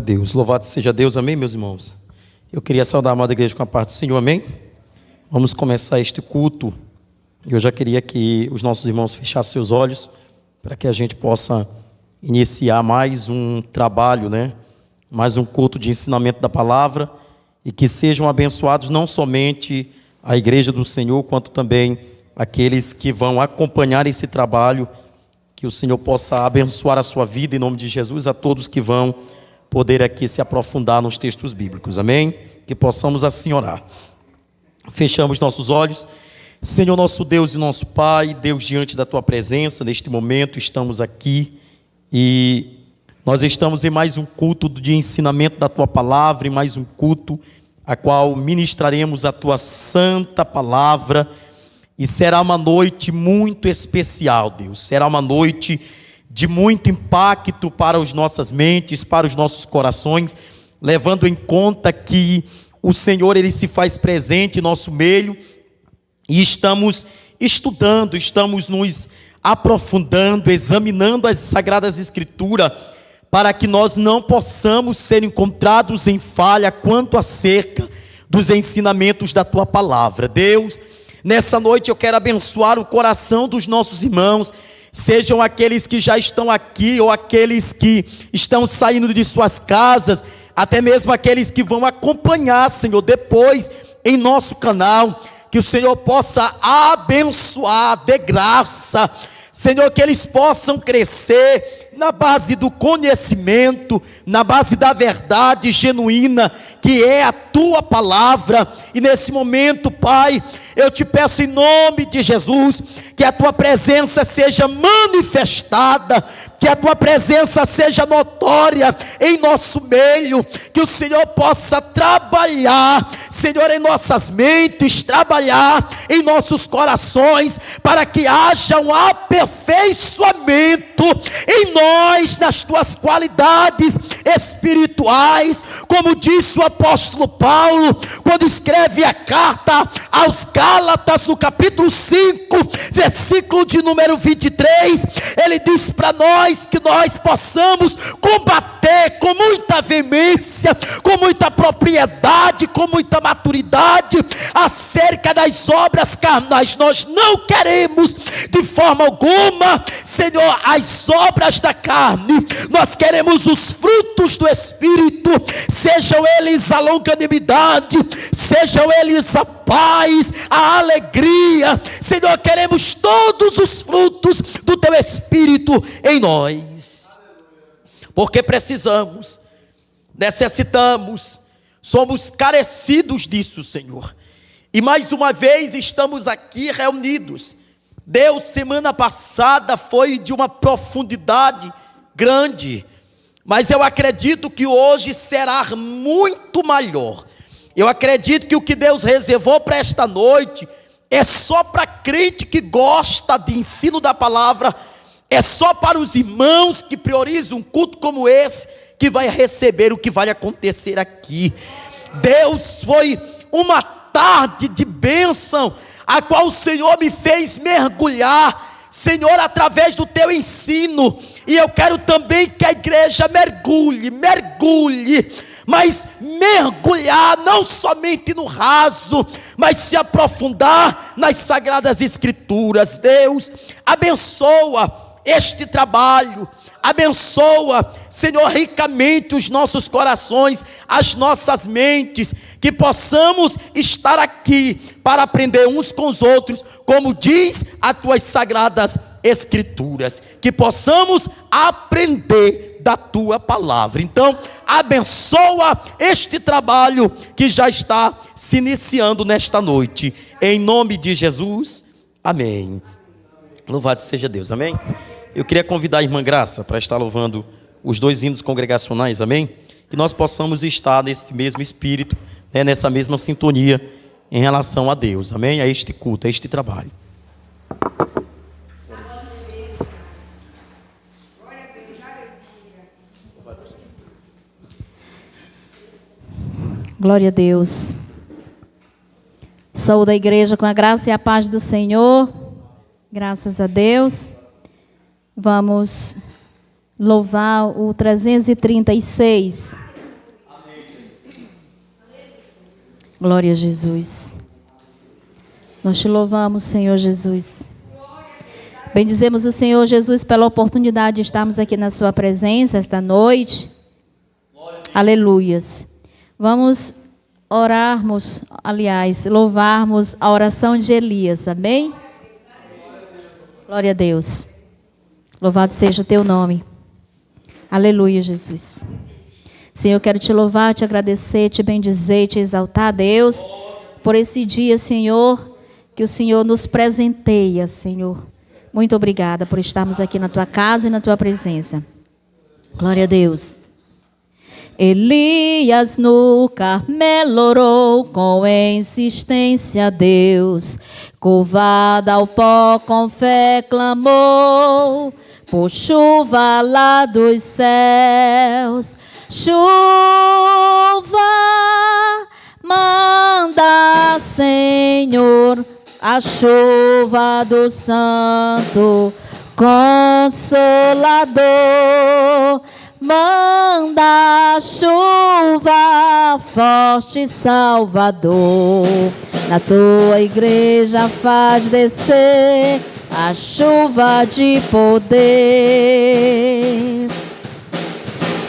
Deus. Louvado seja Deus, amém, meus irmãos? Eu queria saudar a amada igreja com a parte do Senhor, amém? Vamos começar este culto. Eu já queria que os nossos irmãos fechassem seus olhos, para que a gente possa iniciar mais um trabalho, mais um culto de ensinamento da palavra, e que sejam abençoados não somente a igreja do Senhor, quanto também aqueles que vão acompanhar esse trabalho, que o Senhor possa abençoar a sua vida em nome de Jesus, a todos que vão poder aqui se aprofundar nos textos bíblicos, amém? Que possamos assim orar. Fechamos nossos olhos. Senhor nosso Deus e nosso Pai, Deus, diante da Tua presença, neste momento estamos aqui e nós estamos em mais um culto de ensinamento da Tua palavra, em mais um culto a qual ministraremos a Tua santa palavra, e será uma noite muito especial, Deus, será uma noite de muito impacto para as nossas mentes, para os nossos corações, levando em conta que o Senhor, Ele se faz presente em nosso meio, e estamos estudando, estamos nos aprofundando, examinando as Sagradas Escrituras, para que nós não possamos ser encontrados em falha quanto acerca dos ensinamentos da Tua palavra. Deus, nessa noite eu quero abençoar o coração dos nossos irmãos, sejam aqueles que já estão aqui, ou aqueles que estão saindo de suas casas, até mesmo aqueles que vão acompanhar, Senhor, depois em nosso canal, que o Senhor possa abençoar de graça, Senhor, que eles possam crescer na base do conhecimento, na base da verdade genuína, que é a Tua palavra. E nesse momento, Pai, eu te peço em nome de Jesus, que a Tua presença seja manifestada, que a Tua presença seja notória em nosso meio, que o Senhor possa trabalhar, Senhor, em nossas mentes, trabalhar em nossos corações, para que haja um aperfeiçoamento em nós, nas Tuas qualidades espirituais, como disse o apóstolo Paulo, quando escreve a carta aos Gálatas, no capítulo 5, versículo de número 23, ele diz para nós, que nós possamos combater com muita veemência, com muita propriedade, com muita maturidade, acerca das obras carnais. Nós não queremos de forma alguma, Senhor, as obras da carne, nós queremos os frutos do Espírito, sejam eles a longanimidade, sejam eles a paz, a alegria, Senhor, queremos todos os frutos do Teu Espírito em nós, porque precisamos, necessitamos, somos carecidos disso, Senhor, e mais uma vez estamos aqui reunidos. Deus, semana passada foi de uma profundidade grande, mas eu acredito que hoje será muito maior. Eu acredito que o que Deus reservou para esta noite é só para crente que gosta de ensino da palavra, é só para os irmãos que priorizam um culto como esse, que vai receber o que vai acontecer aqui. Deus, foi uma tarde de bênção, a qual o Senhor me fez mergulhar, Senhor, através do Teu ensino, e eu quero também que a igreja mergulhe, mas mergulhar não somente no raso, mas se aprofundar nas Sagradas Escrituras. Deus, abençoa este trabalho, abençoa, Senhor, ricamente os nossos corações, as nossas mentes, que possamos estar aqui para aprender uns com os outros, como diz as Tuas Sagradas Escrituras, que possamos aprender da Tua palavra. Então, abençoa este trabalho que já está se iniciando nesta noite, em nome de Jesus, amém. Louvado seja Deus, amém. Eu queria convidar a irmã Graça para estar louvando os 2 hinos congregacionais, amém? Que nós possamos estar nesse mesmo espírito, nessa mesma sintonia em relação a Deus, amém? A este culto, a este trabalho. Glória a Deus. Saúde a igreja com a graça e a paz do Senhor. Graças a Deus. Vamos louvar o 336. Glória a Jesus. Nós te louvamos, Senhor Jesus. Bendizemos o Senhor Jesus pela oportunidade de estarmos aqui na sua presença esta noite. Aleluias. Vamos orarmos, aliás, louvarmos a oração de Elias, amém? Glória a Deus. Louvado seja o teu nome. Aleluia, Jesus. Senhor, eu quero te louvar, te agradecer, te bendizer, te exaltar, Deus, por esse dia, Senhor, que o Senhor nos presenteia, Senhor. Muito obrigada por estarmos aqui na tua casa e na tua presença. Glória a Deus. Elias no Carmelo orou com insistência a Deus. Curvado ao pó com fé clamou, por chuva lá dos céus. Chuva, manda, Senhor, a chuva do Santo Consolador. Manda chuva, forte Salvador. Na tua igreja faz descer a chuva de poder.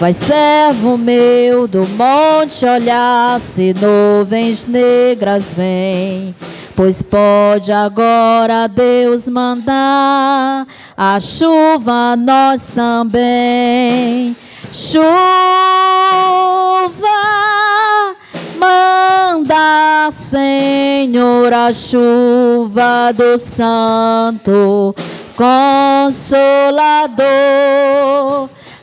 Vai, servo meu, do monte olhar, se nuvens negras vêm, pois pode agora Deus mandar a chuva a nós também. Chuva, manda, Senhor, a chuva do Santo Consolador.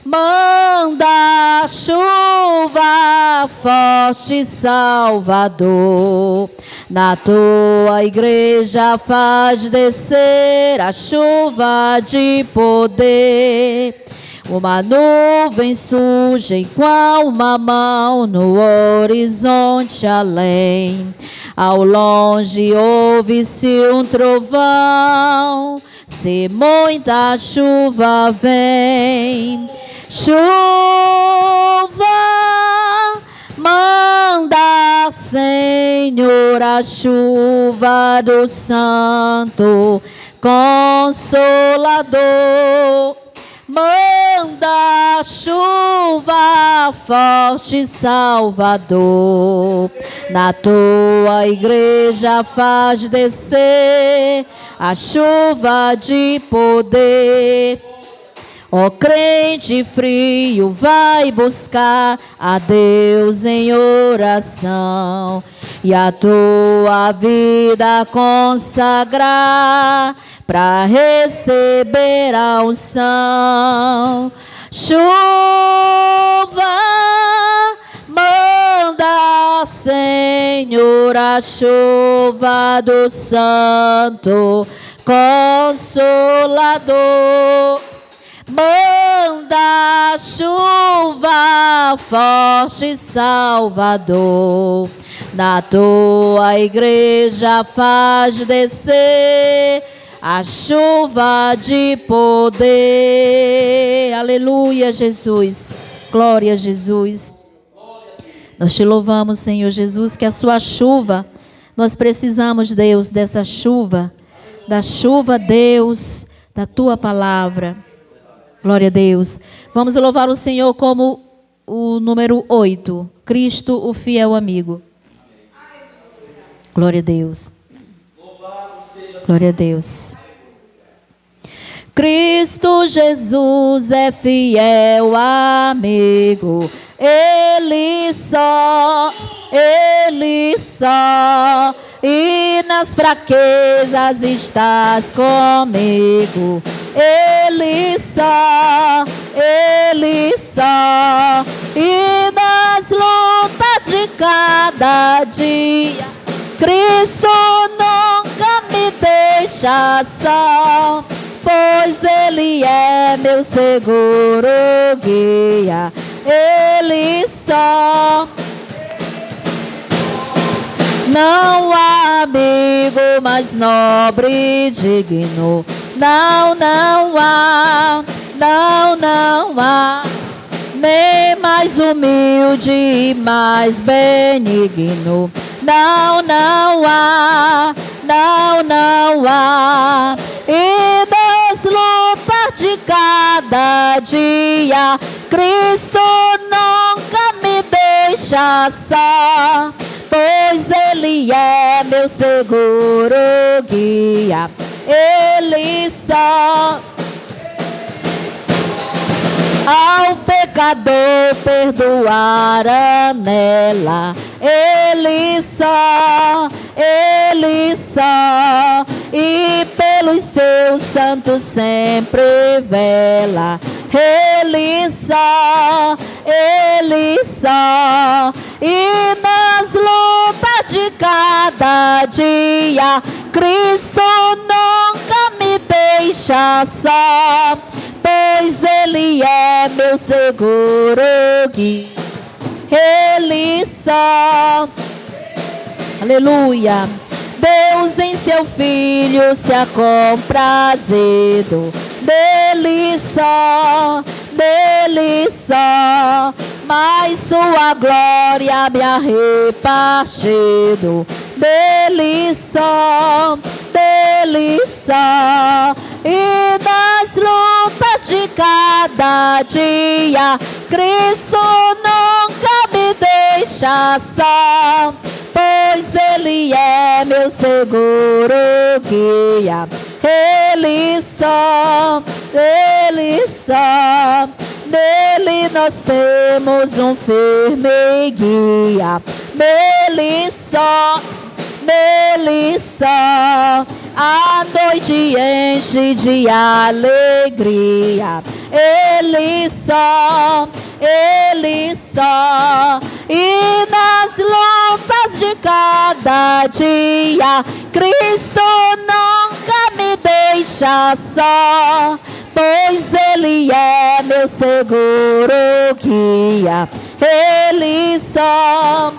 Manda chuva, forte Salvador. Na tua igreja faz descer a chuva de poder. Uma nuvem surge com uma mão no horizonte além. Ao longe ouve-se um trovão, se muita chuva vem. Chuva, manda, Senhor, a chuva do Santo Consolador. Manda chuva, forte Salvador. Na tua igreja faz descer a chuva de poder. Ó crente frio, vai buscar a Deus em oração e a tua vida consagrar para receber a unção. Chuva, manda, Senhor, a chuva do Santo Consolador. Manda chuva, forte Salvador. Na tua igreja faz descer a chuva de poder. Aleluia, Jesus. Glória a Jesus. Nós te louvamos, Senhor Jesus, que a sua chuva, nós precisamos, Deus, dessa chuva, da chuva, Deus, da tua palavra. Glória a Deus. Vamos louvar o Senhor como o número 8. Cristo, o fiel amigo. Glória a Deus. Glória a Deus. Cristo Jesus é fiel amigo. Ele só. E nas fraquezas estás comigo. Ele só. E nas lutas de cada dia, Cristo nunca me deixa só, pois Ele é meu seguro guia. Ele só. Não há amigo mais nobre e digno. Não há. Nem mais humilde e mais benigno. Não, não há, não, não há. E nas lutas de cada dia, Cristo nunca me deixa só, pois Ele é meu seguro guia. Ele só ao pecador perdoar anela. Ele só, e pelos seus santos sempre vela. Ele só, e nas lutas de cada dia, Cristo nunca me deixa só, pois Ele é meu seguro guia. Ele só, aleluia. Deus em seu Filho se ha comprazido, dele só, mas sua glória me ha repartido, dele só, e nas lutas de cada dia, Cristo nunca me deixa só, pois Ele é meu seguro guia. Ele só, nele nós temos um firme guia. Nele só, a noite enche de alegria. Ele só, e nas lutas de cada dia, Cristo nunca me deixa só, pois Ele é meu seguro guia. Ele só,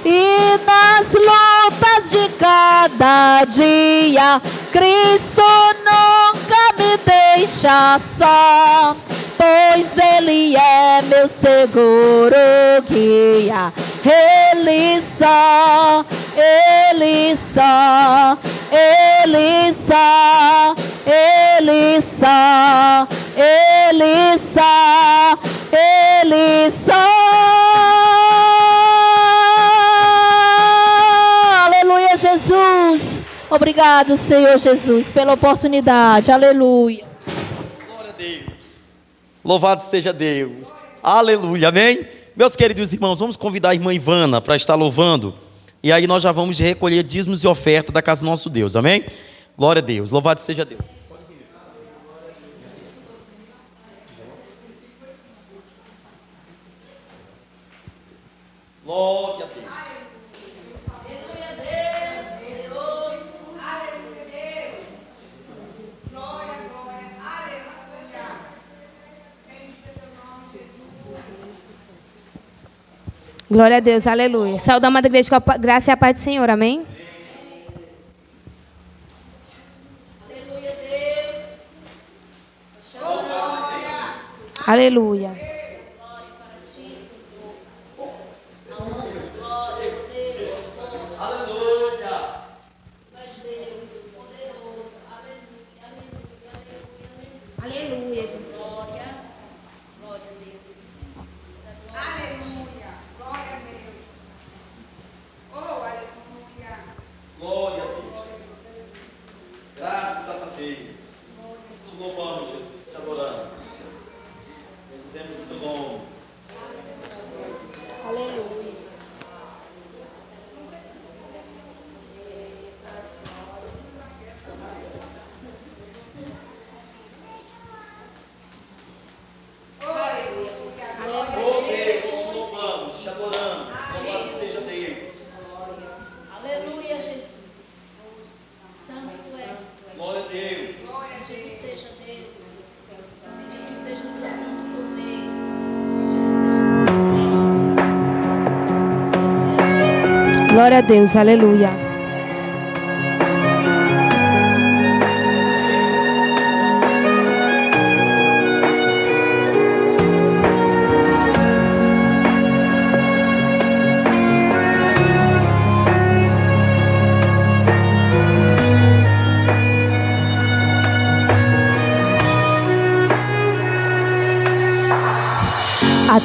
e nas lutas de cada dia, Cristo nunca me deixa só, pois Ele é meu seguro guia. Ele só, aleluia, Jesus. Obrigado, Senhor Jesus, pela oportunidade. Aleluia. Glória a Deus. Louvado seja Deus. Aleluia. Amém? Meus queridos irmãos, vamos convidar a irmã Ivana para estar louvando. E aí nós já vamos recolher dízimos e oferta da casa do nosso Deus. Amém? Glória a Deus. Louvado seja Deus. Glória a Deus. Aleluia, Deus, poderoso. Aleluia, Deus. Glória, aleluia. Bendito teu nome, Jesus. Glória a Deus, aleluia. Saúde da amada igreja com a graça e a paz do Senhor, amém? Aleluia, Deus. Aleluia. Aleluia, Jesus. Glória a Deus. Aleluia. Glória a Deus. Oh, aleluia. Glória a Deus. Graças a Deus. Te louvamos, Jesus. Te adoramos. Bendizemos o teu nome. Aleluia. Oh Deus, te louvamos, te adoramos. Louvado seja Deus. Aleluia, Jesus. Santo tu és. Glória a Deus. Bendito seja Deus. Bendito seja o seu santo poder. Bendito seja o seu santo Glória a Deus, aleluia.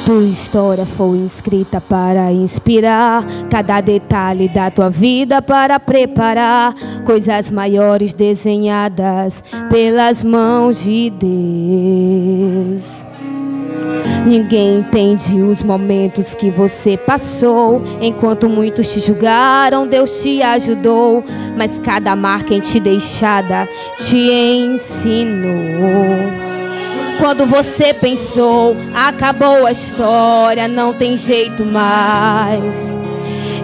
Tua história foi escrita para inspirar, cada detalhe da tua vida para preparar coisas maiores desenhadas pelas mãos de Deus. Ninguém entende os momentos que você passou. Enquanto muitos te julgaram, Deus te ajudou. Mas cada marca em ti deixada te ensinou. Quando você pensou, acabou a história, não tem jeito mais.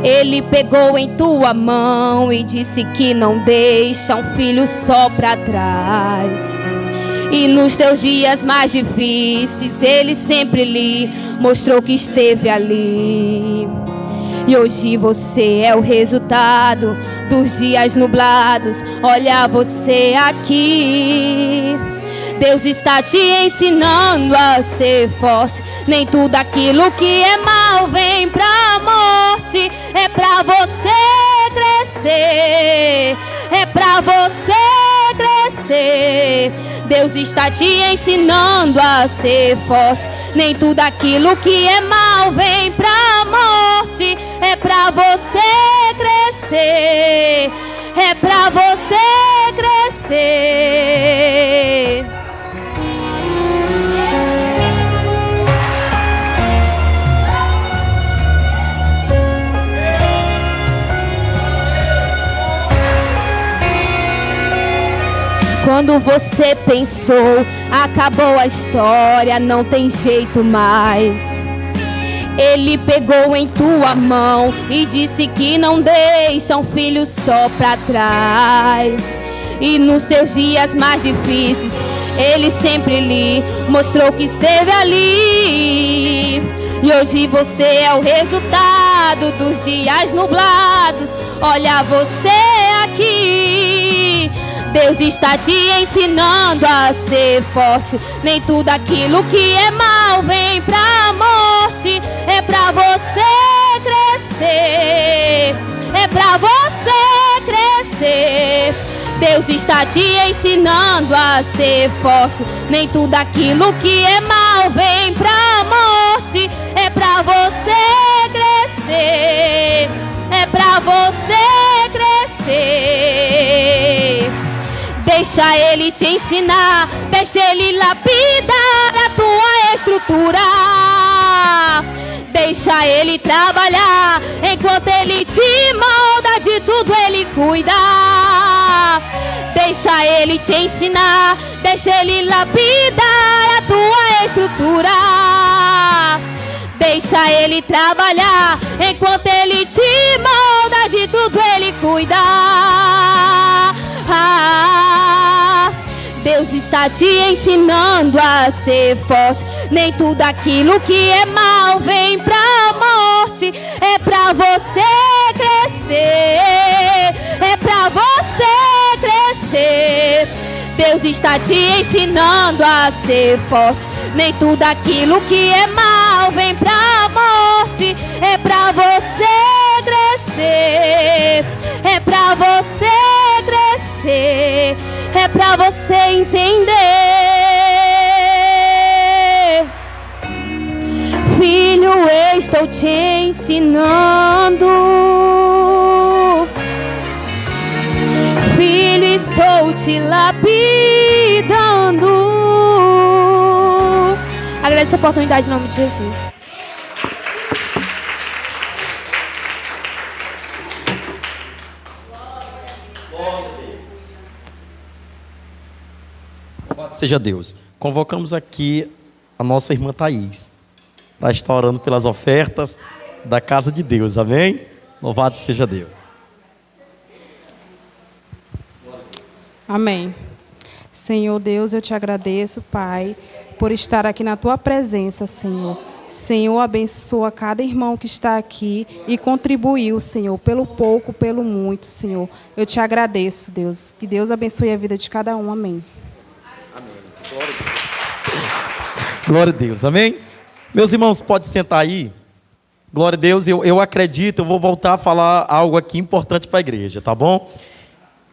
Ele pegou em tua mão e disse que não deixa um filho só pra trás. E nos teus dias mais difíceis, Ele sempre lhe mostrou que esteve ali. E hoje você é o resultado dos dias nublados. Olha você aqui. Deus está te ensinando a ser forte. Nem tudo aquilo que é mal vem pra morte. É pra você crescer. É pra você crescer. Deus está te ensinando a ser forte. Nem tudo aquilo que é mal vem pra morte. É pra você crescer. É pra você crescer. Quando você pensou, acabou a história, não tem jeito mais. Ele pegou em tua mão e disse que não deixa um filho só pra trás. E nos seus dias mais difíceis, Ele sempre lhe mostrou que esteve ali. E hoje você é o resultado dos dias nublados. Olha você aqui. Deus está te ensinando a ser forte. Nem tudo aquilo que é mal vem pra morte. É pra você crescer. É pra você crescer. Deus está te ensinando a ser forte. Nem tudo aquilo que é mal vem pra morte. É pra você crescer. É pra você crescer. Deixa Ele te ensinar, deixa Ele lapidar a tua estrutura. Deixa Ele trabalhar, enquanto Ele te molda, de tudo Ele cuida. Deixa Ele te ensinar, deixa Ele lapidar a tua estrutura. Deixa Ele trabalhar, enquanto Ele te molda, de tudo Ele cuida. Deus está te ensinando a ser forte. Nem tudo aquilo que é mal vem pra morte. É pra você crescer. É pra você crescer. Deus está te ensinando a ser forte. Nem tudo aquilo que é mal vem pra morte. É pra você crescer. É pra você crescer. É pra você entender. Filho, eu estou te ensinando. Filho, estou te lapidando. Agradeço a oportunidade em nome de Jesus. Louvado seja Deus. Convocamos aqui a nossa irmã Thaís para estar orando pelas ofertas da casa de Deus, amém? Louvado seja Deus. Amém. Senhor Deus, eu te agradeço, Pai, por estar aqui na tua presença, Senhor. Senhor, abençoa cada irmão que está aqui e contribuiu, Senhor, pelo pouco, pelo muito, Senhor. Eu te agradeço, Deus. Que Deus abençoe a vida de cada um, amém. Glória a Deus, amém? Meus irmãos, pode sentar aí. Glória a Deus, eu acredito, eu vou voltar a falar algo aqui importante para a igreja, tá bom?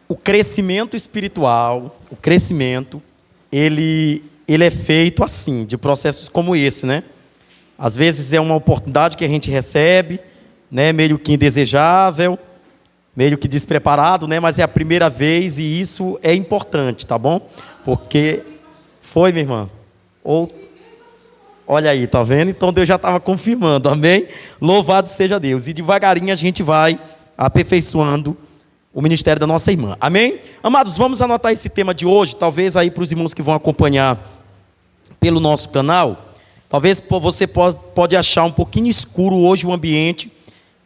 O crescimento espiritual, o crescimento, ele é feito assim, de processos como esse, né? Às vezes é uma oportunidade que a gente recebe, né, meio que indesejável, meio que despreparado, né, mas é a primeira vez e isso é importante, tá bom? Porque foi, minha irmã? Ou olha aí, tá vendo? Então Deus já estava confirmando, amém? Louvado seja Deus. E devagarinho a gente vai aperfeiçoando o ministério da nossa irmã, amém? Amados, vamos anotar esse tema de hoje, talvez aí para os irmãos que vão acompanhar pelo nosso canal. Talvez você pode achar um pouquinho escuro hoje o ambiente,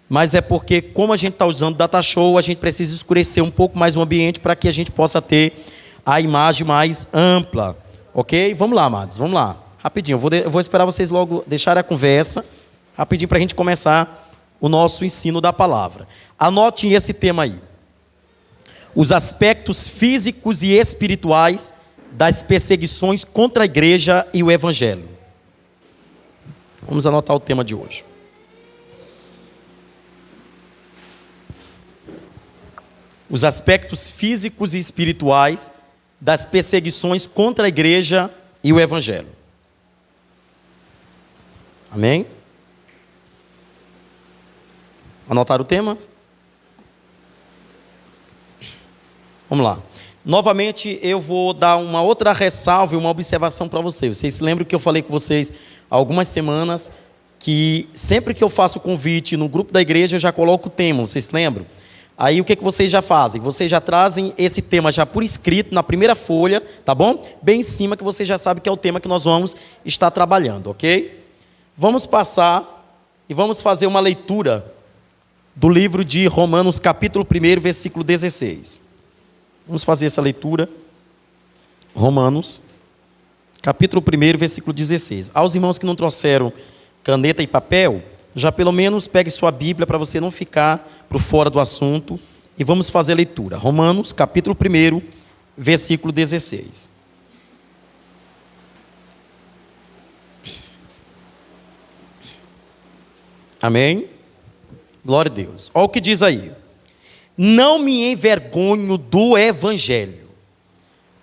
mas é porque, como a gente está usando Data Show, a gente precisa escurecer um pouco mais o ambiente para que a gente possa ter a imagem mais ampla, ok? Vamos lá, amados, vamos lá, rapidinho. Eu vou esperar vocês logo deixarem a conversa, rapidinho, para a gente começar o nosso ensino da palavra. Anotem esse tema aí: os aspectos físicos e espirituais das perseguições contra a igreja e o evangelho. Vamos anotar o tema de hoje. Os aspectos físicos e espirituais das perseguições contra a igreja e o evangelho. Amém? Anotaram o tema? Vamos lá. Novamente, eu vou dar uma outra ressalva e uma observação para vocês. Vocês se lembram que eu falei com vocês há algumas semanas que sempre que eu faço o convite no grupo da igreja, eu já coloco o tema, vocês se lembram? Aí o que vocês já fazem? Vocês já trazem esse tema já por escrito na primeira folha, tá bom? Bem em cima, que você já sabe que é o tema que nós vamos estar trabalhando, ok? Vamos passar e vamos fazer uma leitura do livro de Romanos, capítulo 1, versículo 16. Vamos fazer essa leitura. Romanos, capítulo 1, versículo 16. Aos irmãos que não trouxeram caneta e papel, já pelo menos pegue sua Bíblia para você não ficar por fora do assunto. E vamos fazer a leitura. Romanos, capítulo 1, versículo 16. Amém? Glória a Deus. Olha o que diz aí: não me envergonho do evangelho,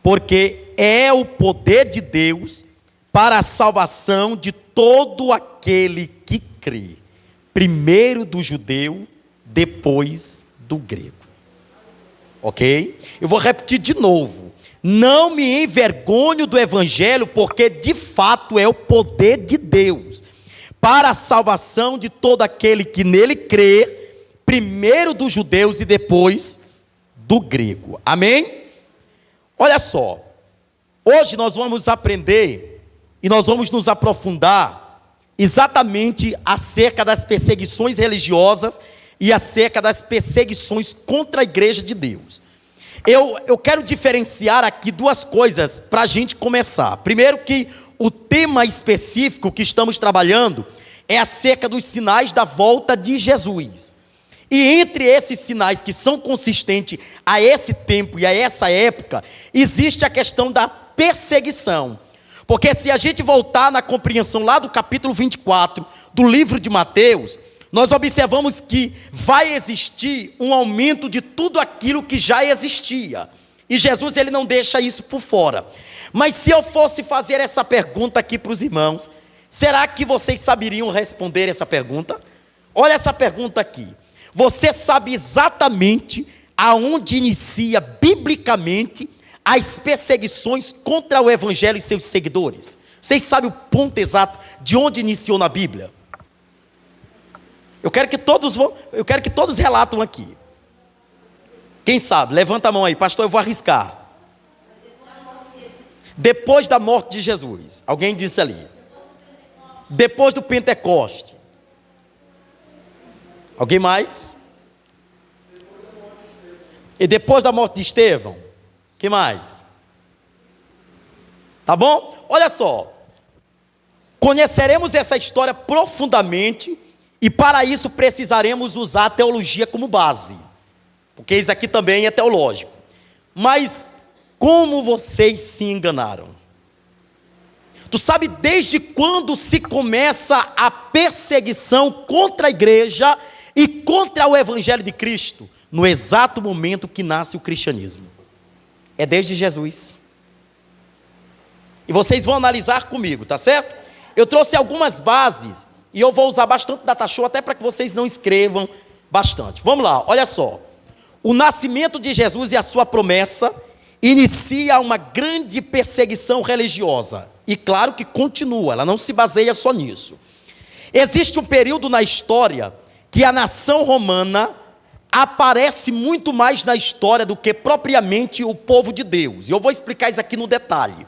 porque é o poder de Deus para a salvação de todo aquele que crê, primeiro do judeu, depois do grego. Ok? Eu vou repetir de novo: não me envergonho do evangelho, porque de fato é o poder de Deus para a salvação de todo aquele que nele crê, primeiro dos judeus e depois do grego. Amém? Olha só, hoje nós vamos aprender e nós vamos nos aprofundar exatamente acerca das perseguições religiosas e acerca das perseguições contra a igreja de Deus. Eu quero diferenciar aqui duas coisas para a gente começar. Primeiro, que o tema específico que estamos trabalhando é acerca dos sinais da volta de Jesus. E entre esses sinais que são consistentes a esse tempo e a essa época, existe a questão da perseguição. Porque se a gente voltar na compreensão lá do capítulo 24 do livro de Mateus, nós observamos que vai existir um aumento de tudo aquilo que já existia. E Jesus, ele não deixa isso por fora. Mas se eu fosse fazer essa pergunta aqui para os irmãos, será que vocês saberiam responder essa pergunta? Olha essa pergunta aqui. Você sabe exatamente aonde inicia biblicamente as perseguições contra o evangelho e seus seguidores? Vocês sabem o ponto exato de onde iniciou na Bíblia? Eu quero que todos relatam aqui. Quem sabe? Levanta a mão aí, pastor, eu vou arriscar. Depois da morte de Jesus. Alguém disse ali. Depois do Pentecoste. Alguém mais? E depois da morte de Estevão? Que mais? Tá bom? Olha só. Conheceremos essa história profundamente e para isso precisaremos usar a teologia como base. Porque isso aqui também é teológico. Mas como vocês se enganaram? Tu sabe desde quando se começa a perseguição contra a igreja e contra o evangelho de Cristo? No exato momento que nasce o cristianismo. É desde Jesus. E vocês vão analisar comigo, tá certo? Eu trouxe algumas bases e eu vou usar bastante data show até para que vocês não escrevam bastante. Vamos lá, olha só. O nascimento de Jesus e a sua promessa inicia uma grande perseguição religiosa. E claro que continua, ela não se baseia só nisso. Existe um período na história que a nação romana aparece muito mais na história do que propriamente o povo de Deus. E eu vou explicar isso aqui no detalhe.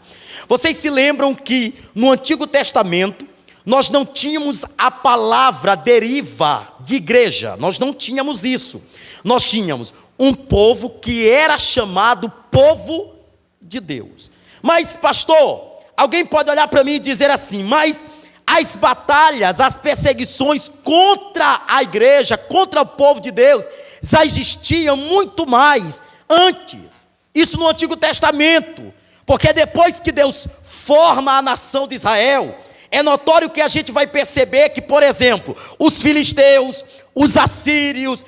Vocês se lembram que no Antigo Testamento nós não tínhamos a palavra deriva de igreja, nós não tínhamos isso. Nós tínhamos um povo que era chamado povo de Deus. Mas, pastor, alguém pode olhar para mim e dizer assim, mas as batalhas, as perseguições contra a igreja, contra o povo de Deus, já existiam muito mais antes. Isso no Antigo Testamento, porque depois que Deus forma a nação de Israel, é notório que a gente vai perceber que, por exemplo, os filisteus, os assírios,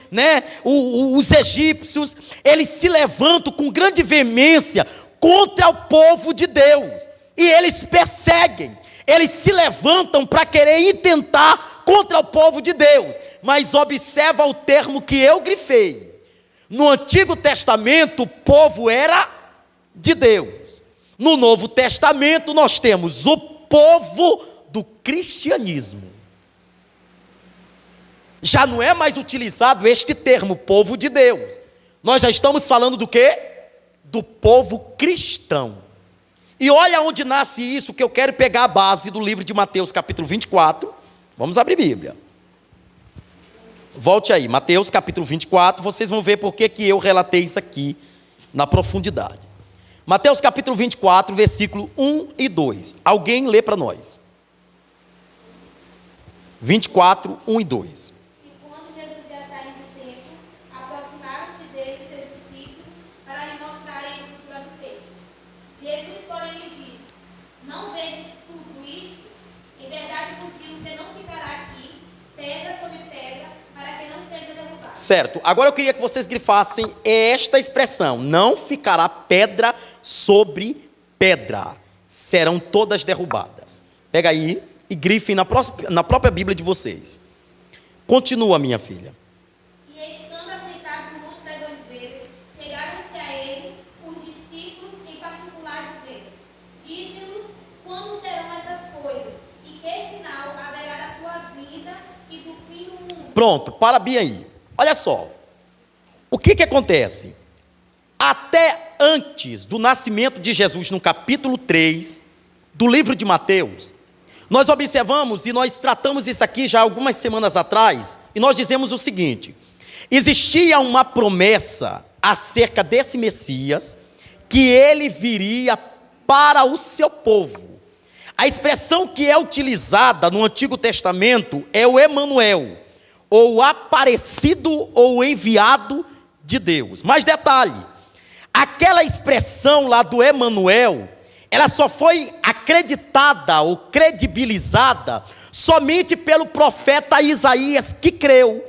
os egípcios, eles se levantam com grande veemência contra o povo de Deus, e eles perseguem, eles se levantam para querer intentar contra o povo de Deus. Mas observa o termo que eu grifei. No Antigo Testamento o povo era de Deus. No Novo Testamento nós temos o povo do cristianismo. Já não é mais utilizado este termo, povo de Deus. Nós já estamos falando do quê? Do povo cristão. E olha onde nasce isso, que eu quero pegar a base do livro de Mateus capítulo 24. Vamos abrir Bíblia. Volte aí, Mateus capítulo 24, vocês vão ver por que eu relatei isso aqui na profundidade. Mateus capítulo 24, versículo 1 e 2. Alguém lê para nós. 24, 1 e 2. E quando Jesus ia sair do templo, aproximaram-se dele os seus discípulos para lhe mostrarem a estrutura do templo. Jesus, porém, lhe disse: Não vedes tudo isto? Em verdade vos digo que não ficará aqui pedra sobre pedra, para que não seja derrubado. Certo, agora eu queria que vocês grifassem esta expressão: não ficará pedra sobre pedra, serão todas derrubadas. Pega aí e grifem na própria Bíblia de vocês. Continua, minha filha. E estando assentado no Monte das Oliveiras, chegaram-se a ele os discípulos em particular, dizendo: Dize-nos quando serão essas coisas, e que sinal haverá da tua vinda e do fim do mundo. Pronto, para bem aí. Olha só, o que acontece? Até antes do nascimento de Jesus, no capítulo 3 do livro de Mateus, nós observamos, e nós tratamos isso aqui já algumas semanas atrás, e nós dizemos o seguinte: existia uma promessa acerca desse Messias, que ele viria para o seu povo. A expressão que é utilizada no Antigo Testamento é o Emanuel, ou aparecido ou enviado de Deus. Mas detalhe, aquela expressão lá do Emanuel, ela só foi acreditada ou credibilizada somente pelo profeta Isaías, que creu.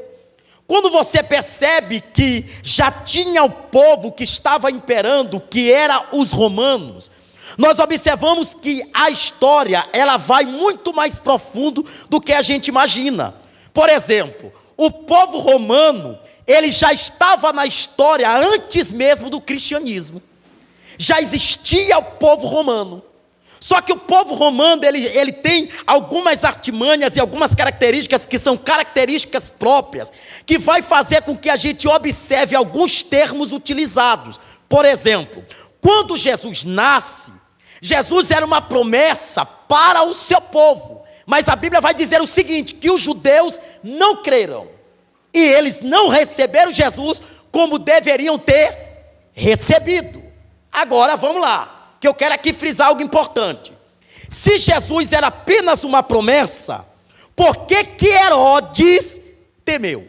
Quando você percebe que já tinha o povo que estava imperando, que era os romanos, nós observamos que a história, ela vai muito mais profundo do que a gente imagina. Por exemplo, o povo romano, ele já estava na história antes mesmo do cristianismo. Já existia o povo romano. Só que o povo romano, ele tem algumas artimanhas e algumas características que são características próprias, que vai fazer com que a gente observe alguns termos utilizados. Por exemplo, quando Jesus nasce, Jesus era uma promessa para o seu povo. Mas a Bíblia vai dizer o seguinte, que os judeus não creram. E eles não receberam Jesus como deveriam ter recebido. Agora vamos lá, que eu quero aqui frisar algo importante. Se Jesus era apenas uma promessa, por que Herodes temeu?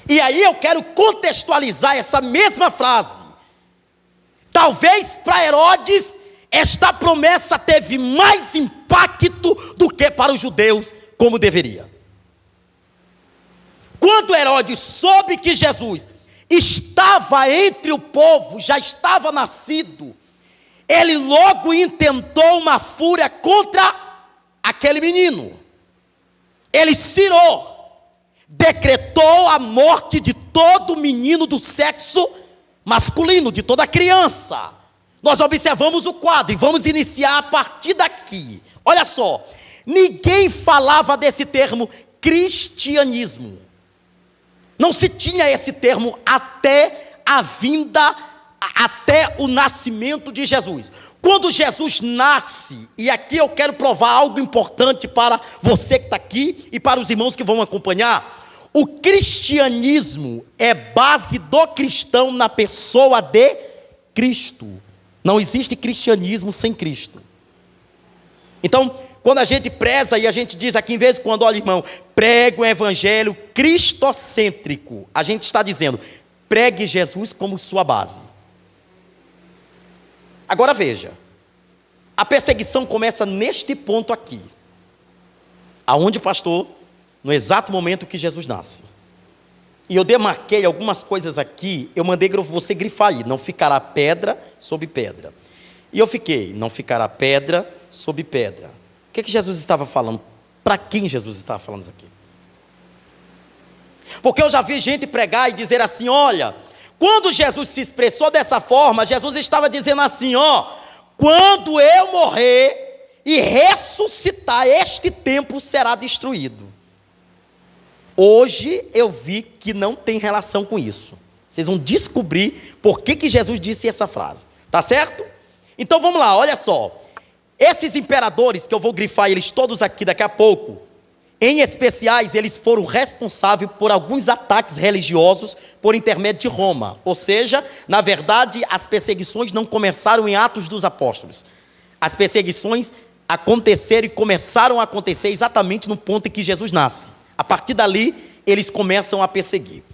E aí eu quero contextualizar essa mesma frase. Talvez para Herodes esta promessa teve mais impacto do que para os judeus, como deveria. Quando Herodes soube que Jesus estava entre o povo, já estava nascido, ele logo intentou uma fúria contra aquele menino. Ele cirou, decretou a morte de todo menino do sexo masculino, de toda criança. Nós observamos o quadro e vamos iniciar a partir daqui. Olha só, ninguém falava desse termo cristianismo. Não se tinha esse termo até a vinda, até o nascimento de Jesus. Quando Jesus nasce, e aqui eu quero provar algo importante para você que está aqui e para os irmãos que vão acompanhar, o cristianismo é base do cristão na pessoa de Cristo. Não existe cristianismo sem Cristo. Então, quando a gente preza e a gente diz aqui, em vez de quando, olha irmão, prega o evangelho cristocêntrico, a gente está dizendo, pregue Jesus como sua base. Agora veja, a perseguição começa neste ponto aqui. Aonde, pastor? No exato momento que Jesus nasce. E eu demarquei algumas coisas aqui, eu mandei você grifar aí, não ficará pedra sobre pedra. E eu fiquei, não ficará pedra sobre pedra. O que Jesus estava falando? Para quem Jesus estava falando isso aqui? Porque eu já vi gente pregar e dizer assim, olha, quando Jesus se expressou dessa forma, Jesus estava dizendo assim, quando eu morrer e ressuscitar, este templo será destruído. Hoje eu vi que não tem relação com isso. Vocês vão descobrir por que Jesus disse essa frase. Tá certo? Então vamos lá, olha só. Esses imperadores, que eu vou grifar eles todos aqui daqui a pouco, em especiais, eles foram responsáveis por alguns ataques religiosos por intermédio de Roma. Ou seja, na verdade, as perseguições não começaram em Atos dos Apóstolos. As perseguições aconteceram e começaram a acontecer exatamente no ponto em que Jesus nasce. A partir dali, eles começam a perseguir.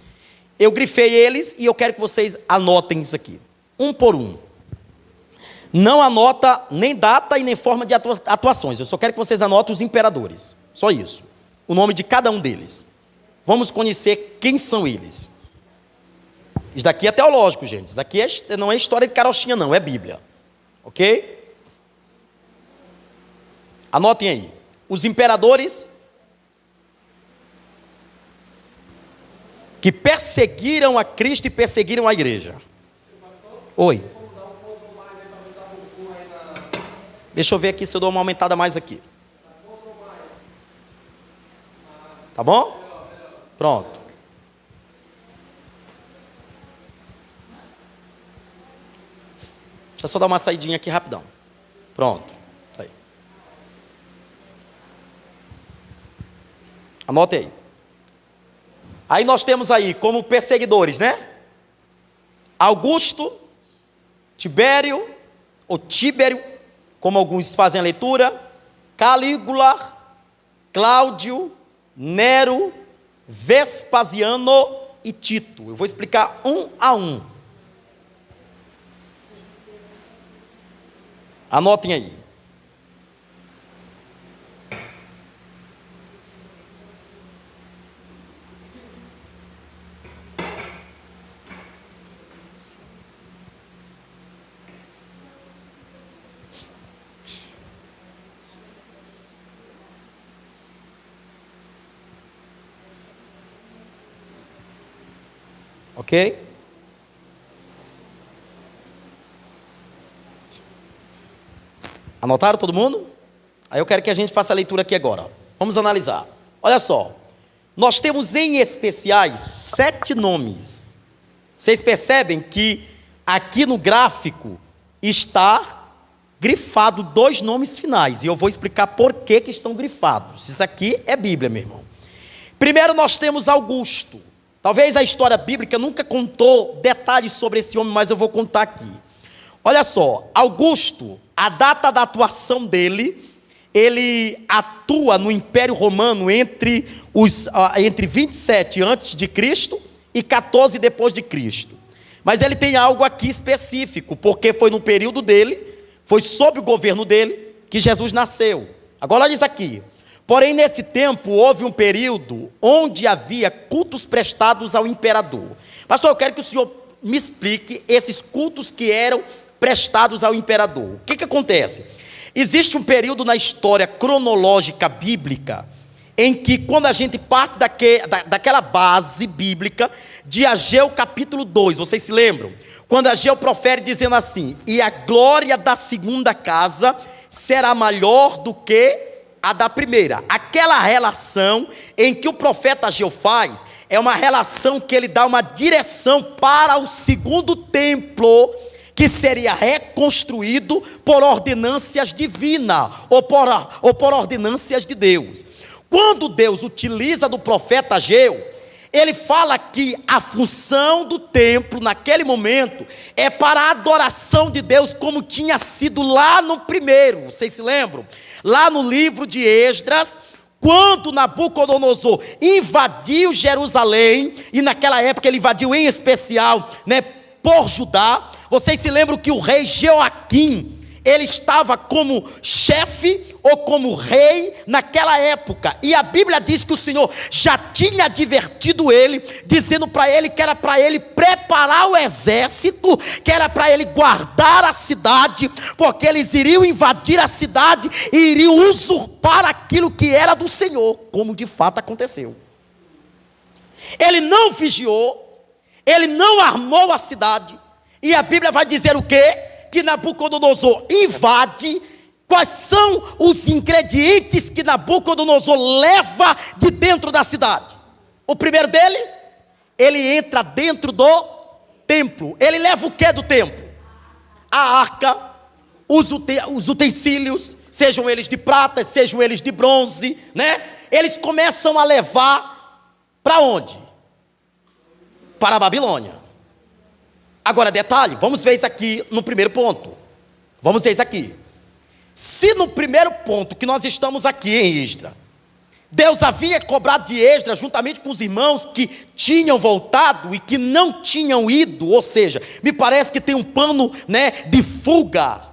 Eu grifei eles e eu quero que vocês anotem isso aqui, um por um. Não anota nem data e nem forma de atuações. Eu só quero que vocês anotem os imperadores. Só isso. O nome de cada um deles. Vamos conhecer quem são eles. Isso daqui é teológico, gente. Isso daqui não é história de carochinha, não. É Bíblia. Ok? Anotem aí. Os imperadores que perseguiram a Cristo e perseguiram a igreja. Oi. Deixa eu ver aqui se eu dou uma aumentada mais aqui. Tá bom? Pronto. Deixa eu só dar uma saidinha aqui rapidão. Pronto. Isso aí. Anote aí. Aí nós temos aí como perseguidores, né? Augusto, Tibério, ou Tíberio, como alguns fazem a leitura, Calígula, Cláudio, Nero, Vespasiano e Tito. Eu vou explicar um a um. Anotem aí. Ok? Anotaram todo mundo? Aí eu quero que a gente faça a leitura aqui agora. Vamos analisar. Olha só. Nós temos em especiais 7 nomes. Vocês percebem que aqui no gráfico está grifado 2 nomes finais. E eu vou explicar por que estão grifados. Isso aqui é Bíblia, meu irmão. Primeiro nós temos Augusto. Talvez a história bíblica nunca contou detalhes sobre esse homem, mas eu vou contar aqui. Olha só, Augusto, a data da atuação dele, ele atua no Império Romano entre 27 antes de Cristo e 14 depois de Cristo. Mas ele tem algo aqui específico, porque foi no período dele, foi sob o governo dele que Jesus nasceu. Agora olha isso aqui. Porém, nesse tempo, houve um período onde havia cultos prestados ao imperador. Pastor, eu quero que o senhor me explique esses cultos que eram prestados ao imperador. O que acontece? Existe um período na história cronológica bíblica em que, quando a gente parte daquela base bíblica de Ageu capítulo 2, vocês se lembram? Quando Ageu profere dizendo assim: e a glória da segunda casa será maior do que a da primeira. Aquela relação em que o profeta Ageu faz, é uma relação que ele dá uma direção para o segundo templo, que seria reconstruído por ordenâncias divinas, ou por ordenâncias de Deus. Quando Deus utiliza do profeta Ageu, ele fala que a função do templo, naquele momento, é para a adoração de Deus, como tinha sido lá no primeiro. Vocês se lembram? Lá no livro de Esdras, quando Nabucodonosor invadiu Jerusalém, e naquela época ele invadiu em especial, por Judá. Vocês se lembram que o rei Joaquim, ele estava como chefe ou como rei naquela época, e a Bíblia diz que o Senhor já tinha advertido ele, dizendo para ele que era para ele preparar o exército, que era para ele guardar a cidade, porque eles iriam invadir a cidade e iriam usurpar aquilo que era do Senhor, como de fato aconteceu. Ele não vigiou, ele não armou a cidade, e a Bíblia vai dizer o quê? Que Nabucodonosor invade. Quais são os ingredientes que Nabucodonosor leva de dentro da cidade? O primeiro deles, ele entra dentro do templo. Ele leva o que do templo? A arca, os utensílios, sejam eles de prata, sejam eles de bronze, Eles começam a levar para onde? Para a Babilônia. Agora, detalhe, vamos ver isso aqui no primeiro ponto. Vamos ver isso aqui. Se no primeiro ponto que nós estamos aqui em Esdras, Deus havia cobrado de Esdras, juntamente com os irmãos que tinham voltado e que não tinham ido, ou seja, me parece que tem um plano de fuga.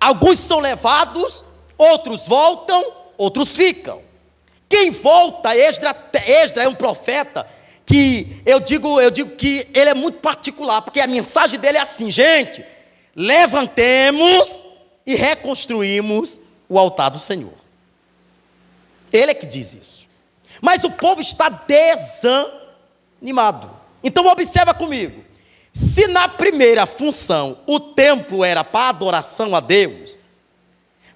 Alguns são levados, outros voltam, outros ficam. Quem volta, Esdras é um profeta que eu digo que ele é muito particular, porque a mensagem dele é assim: gente, levantemos e reconstruímos o altar do Senhor. Ele é que diz isso. Mas o povo está desanimado. Então observa comigo. Se na primeira função o templo era para adoração a Deus,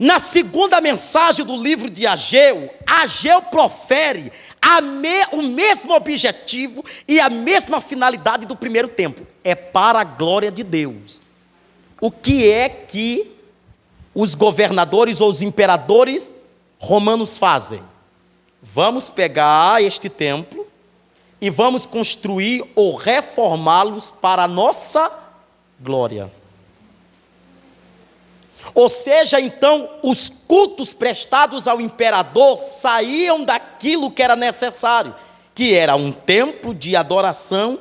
na segunda mensagem do livro de Ageu, Ageu profere o mesmo objetivo e a mesma finalidade do primeiro templo. É para a glória de Deus. O que é que os governadores ou os imperadores romanos fazem? Vamos pegar este templo e vamos construir ou reformá-los para a nossa glória. Ou seja, então, os cultos prestados ao imperador saíam daquilo que era necessário, que era um templo de adoração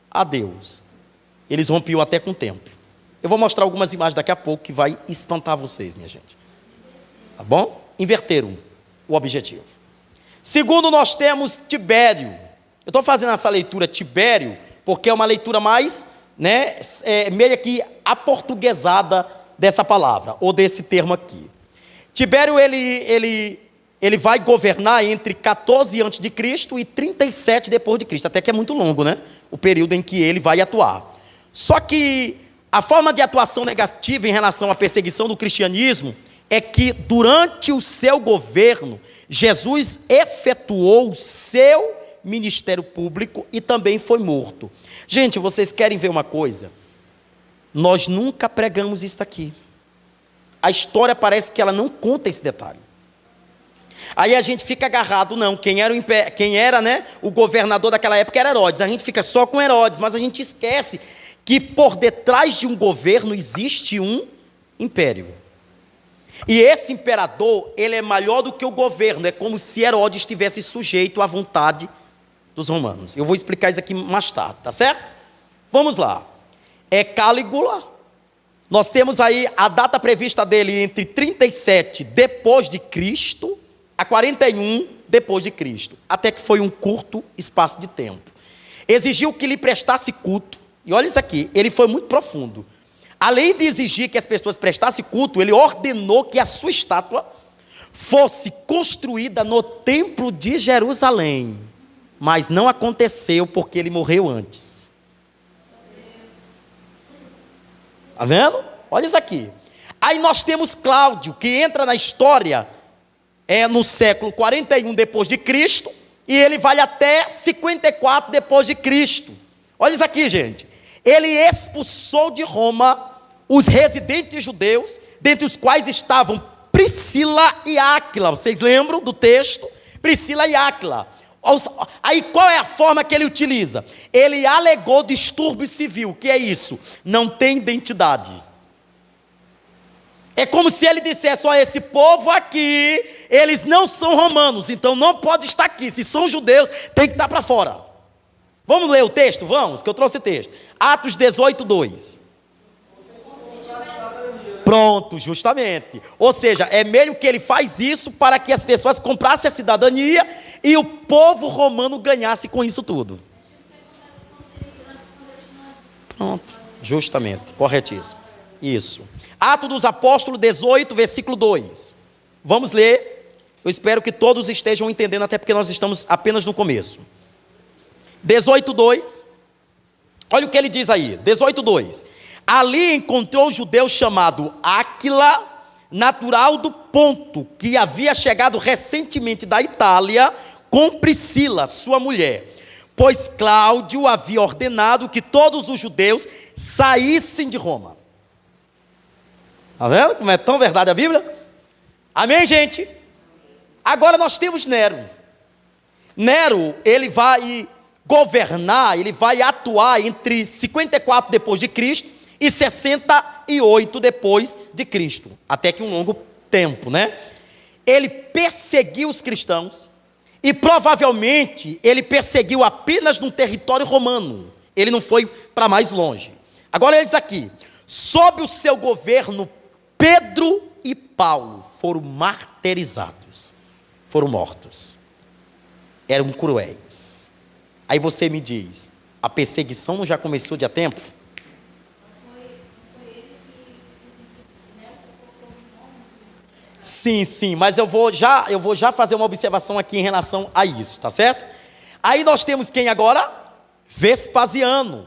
a Deus. Eles rompiam até com o templo. Eu vou mostrar algumas imagens daqui a pouco que vai espantar vocês, minha gente. Tá bom? Inverteram o objetivo. Segundo, nós temos Tibério. Eu estou fazendo essa leitura Tibério porque é uma leitura mais, meio que aportuguesada dessa palavra, ou desse termo aqui. Tibério, ele vai governar entre 14 a.C. e 37 depois de Cristo, até que é muito longo, o período em que ele vai atuar. Só que a forma de atuação negativa em relação à perseguição do cristianismo é que, durante o seu governo, Jesus efetuou o seu ministério público e também foi morto. Gente, vocês querem ver uma coisa? Nós nunca pregamos isso aqui. A história parece que ela não conta esse detalhe. Aí a gente fica agarrado, não. Quem era o governador daquela época era Herodes. A gente fica só com Herodes, mas a gente esquece que por detrás de um governo existe um império. E esse imperador, ele é maior do que o governo. É como se Herodes estivesse sujeito à vontade dos romanos. Eu vou explicar isso aqui mais tarde, tá certo? Vamos lá. É Calígula. Nós temos aí a data prevista dele entre 37 depois de Cristo a 41 depois de Cristo, até que foi um curto espaço de tempo. Exigiu que lhe prestasse culto. E olha isso aqui, ele foi muito profundo. além de exigir que as pessoas prestassem culto, ele ordenou que a sua estátua fosse construída no templo de Jerusalém. Mas não aconteceu porque ele morreu antes. Está vendo? Olha isso aqui. Aí nós temos Cláudio, que entra na história no século 41 depois de Cristo, e ele vai até 54 depois de Cristo. Olha isso aqui, gente. Ele expulsou de Roma os residentes judeus, dentre os quais estavam Priscila e Áquila. Vocês lembram do texto? Priscila e Áquila. Aí qual é a forma que ele utiliza? Ele alegou distúrbio civil. O que é isso? Não tem identidade. É como se ele dissesse: ó, esse povo aqui, eles não são romanos, então não pode estar aqui. Se são judeus, tem que estar para fora. Vamos ler o texto? Vamos, que eu trouxe o texto. Atos 18, 2. Pronto, justamente. Ou seja, é meio que ele faz isso para que as pessoas comprassem a cidadania e o povo romano ganhasse com isso tudo. Pronto, justamente, corretíssimo. Isso. Atos dos Apóstolos 18, versículo 2. Vamos ler. Eu espero que todos estejam entendendo, até porque nós estamos apenas no começo. 18, 2. Olha o que ele diz aí. 18, 2. Ali encontrou um judeu chamado Áquila, natural do Ponto, que havia chegado recentemente da Itália com Priscila, sua mulher, pois Cláudio havia ordenado que todos os judeus saíssem de Roma. Está vendo como é tão verdade a Bíblia? Amém, gente? Agora nós temos Nero. Nero, ele vai governar, ele vai atuar entre 54 depois de Cristo e 68 depois de Cristo, até que um longo tempo, né? Ele perseguiu os cristãos, e provavelmente ele perseguiu apenas no território romano, ele não foi para mais longe. Agora ele diz aqui: sob o seu governo, Pedro e Paulo foram martirizados, foram mortos, eram cruéis. Aí você me diz, a perseguição não já começou de há tempo? Sim, mas eu vou já fazer uma observação aqui em relação a isso, tá certo? Aí nós temos quem agora? Vespasiano.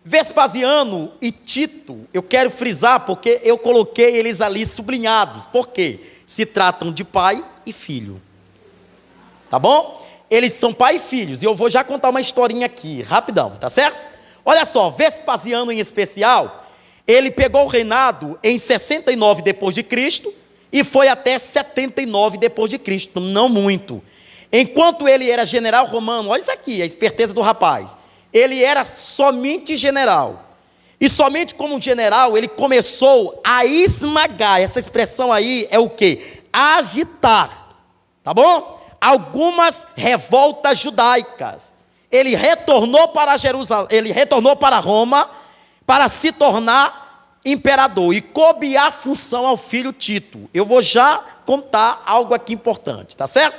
Vespasiano e Tito, eu quero frisar porque eu coloquei eles ali sublinhados. Por quê? Se tratam de pai e filho. Tá bom? Eles são pai e filhos, e eu vou já contar uma historinha aqui, rapidão, tá certo? Olha só, Vespasiano em especial, ele pegou o reinado em 69 depois de Cristo, e foi até 79 depois de Cristo, não muito. Enquanto ele era general romano, olha isso aqui, a esperteza do rapaz. Ele era somente general. E somente como general, ele começou a esmagar. Essa expressão aí é o quê? Agitar. Tá bom? Algumas revoltas judaicas. Ele retornou para Jerusalém, ele retornou para Roma para se tornar imperador e coube a função ao filho Tito. Eu vou já contar algo aqui importante, tá certo?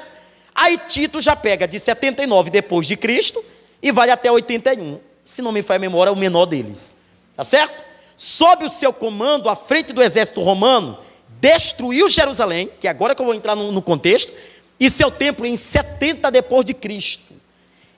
Aí Tito já pega de 79 depois de Cristo e vai até 81. Se não me falha a memória, é o menor deles, tá certo? Sob o seu comando, à frente do exército romano, destruiu Jerusalém, que agora que eu vou entrar no contexto, e seu templo em 70 depois de Cristo.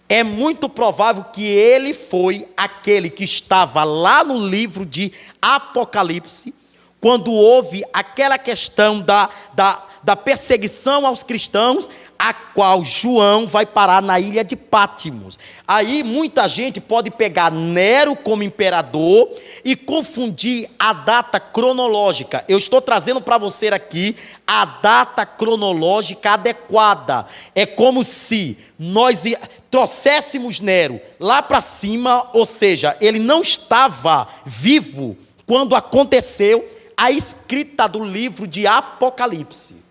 É muito provável que ele foi aquele que estava lá no livro de Apocalipse, quando houve aquela questão da perseguição aos cristãos, a qual João vai parar na ilha de Pátimos. Aí muita gente pode pegar Nero como imperador e confundir a data cronológica. Eu estou trazendo para você aqui a data cronológica adequada. É como se nós trouxéssemos Nero lá para cima, ou seja, ele não estava vivo quando aconteceu a escrita do livro de Apocalipse.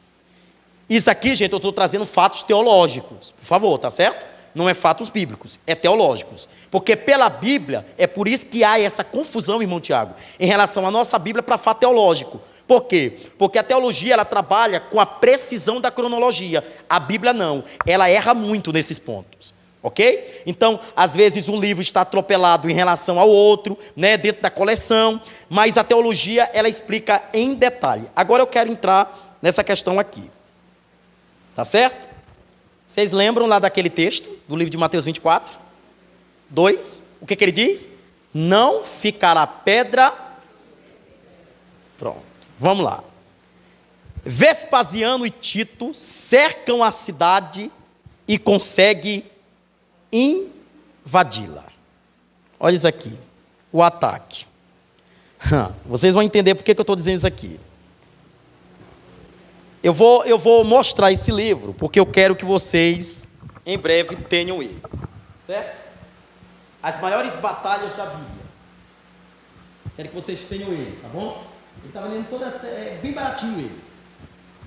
Isso aqui, gente, eu estou trazendo fatos teológicos, por favor, tá certo? Não é fatos bíblicos, é teológicos. Porque pela Bíblia, é por isso que há essa confusão, irmão Tiago, em relação à nossa Bíblia para fato teológico. Por quê? Porque a teologia, ela trabalha com a precisão da cronologia. A Bíblia não, ela erra muito nesses pontos. Ok? Então, às vezes um livro está atropelado em relação ao outro, né, dentro da coleção, mas a teologia, ela explica em detalhe. Agora eu quero entrar nessa questão aqui. Tá certo? Vocês lembram lá daquele texto, do livro de Mateus 24? 2, o que ele diz? Não ficará pedra. Pronto, vamos lá. Vespasiano e Tito cercam a cidade e conseguem invadi-la. Olha isso aqui, o ataque. Vocês vão entender por que eu estou dizendo isso aqui. Eu vou mostrar esse livro, porque eu quero que vocês, em breve, tenham ele. Certo? As maiores batalhas da Bíblia. Quero que vocês tenham ele, tá bom? Ele está vendendo bem baratinho ele.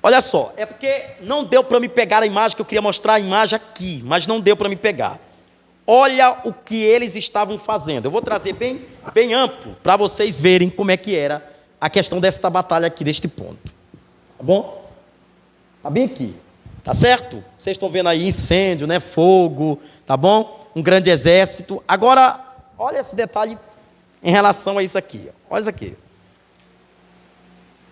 Olha só, é porque não deu para me pegar a imagem, que eu queria mostrar a imagem aqui, mas não deu para me pegar. Olha o que eles estavam fazendo. Eu vou trazer bem amplo, para vocês verem como é que era a questão desta batalha aqui, deste ponto. Tá bom? Está bem aqui, tá certo? Vocês estão vendo aí incêndio, né? Fogo, tá bom? Um grande exército. Agora, olha esse detalhe em relação a isso aqui. Olha isso aqui.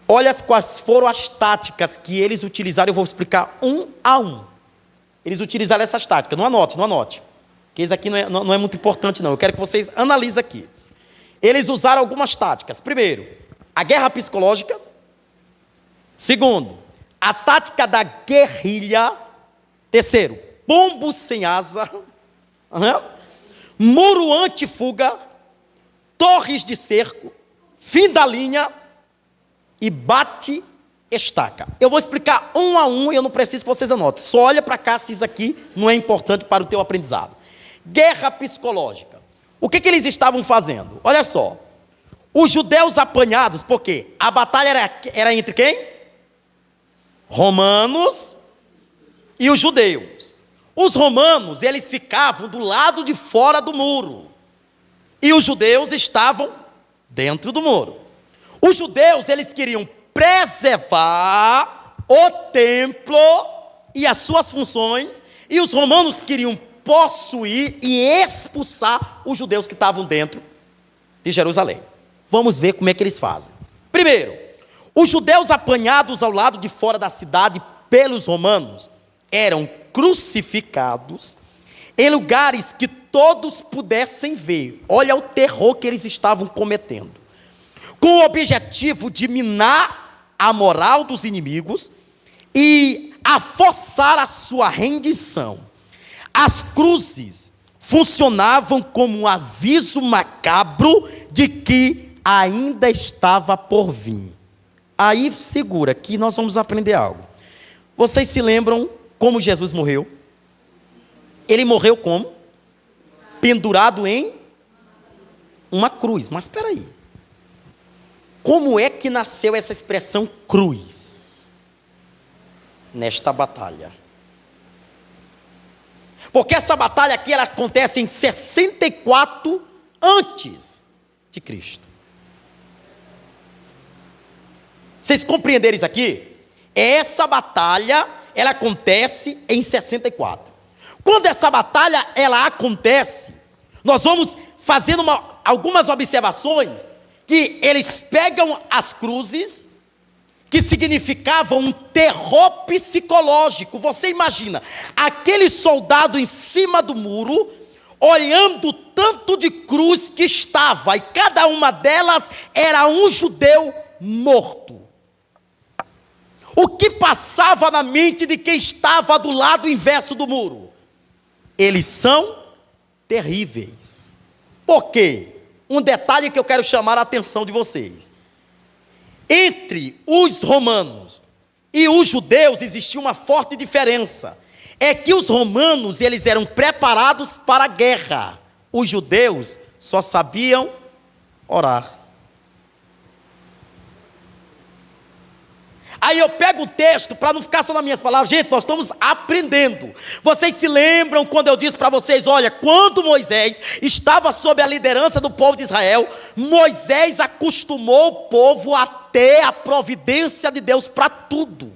Olha quais foram as táticas que eles utilizaram. Eu vou explicar um a um. Eles utilizaram essas táticas. Não anote. Porque isso aqui não é muito importante, não. Eu quero que vocês analisem aqui. Eles usaram algumas táticas. Primeiro, a guerra psicológica. Segundo, a tática da guerrilha. Terceiro, pombo sem asa. Muro anti-fuga. Torres de cerco. Fim da linha. E bate-estaca. Eu vou explicar um a um e eu não preciso que vocês anotem. Só olha para cá se isso aqui não é importante para o teu aprendizado. Guerra psicológica. O que eles estavam fazendo? Olha só. Os judeus apanhados, porque a batalha era entre quem? Romanos e os judeus. Os romanos, eles ficavam do lado de fora do muro. E os judeus estavam dentro do muro. Os judeus, eles queriam preservar o templo e as suas funções, e os romanos queriam possuir e expulsar os judeus que estavam dentro de Jerusalém. Vamos ver como é que eles fazem. Primeiro, os judeus apanhados ao lado de fora da cidade pelos romanos eram crucificados em lugares que todos pudessem ver. Olha o terror que eles estavam cometendo. Com o objetivo de minar a moral dos inimigos e a forçar a sua rendição. As cruzes funcionavam como um aviso macabro de que ainda estava por vir. Aí segura, que nós vamos aprender algo. Vocês se lembram como Jesus morreu? Ele morreu como? Pendurado em uma cruz. Mas espera aí. Como é que nasceu essa expressão cruz? Nesta batalha. Porque essa batalha aqui, ela acontece em 64 antes de Cristo. Vocês compreenderam isso aqui? Essa batalha, ela acontece em 64. Quando essa batalha, ela acontece, nós vamos fazendo algumas observações, que eles pegam as cruzes, que significavam um terror psicológico. Você imagina, aquele soldado em cima do muro, olhando o tanto de cruz que estava, e cada uma delas era um judeu morto. O que passava na mente de quem estava do lado inverso do muro? Eles são terríveis. Por quê? Um detalhe que eu quero chamar a atenção de vocês. Entre os romanos e os judeus existia uma forte diferença. É que os romanos, eles eram preparados para a guerra. Os judeus só sabiam orar. Aí eu pego o texto, para não ficar só nas minhas palavras. Gente, nós estamos aprendendo. Vocês se lembram quando eu disse para vocês, olha, quando Moisés estava sob a liderança do povo de Israel, Moisés acostumou o povo a ter a providência de Deus para tudo.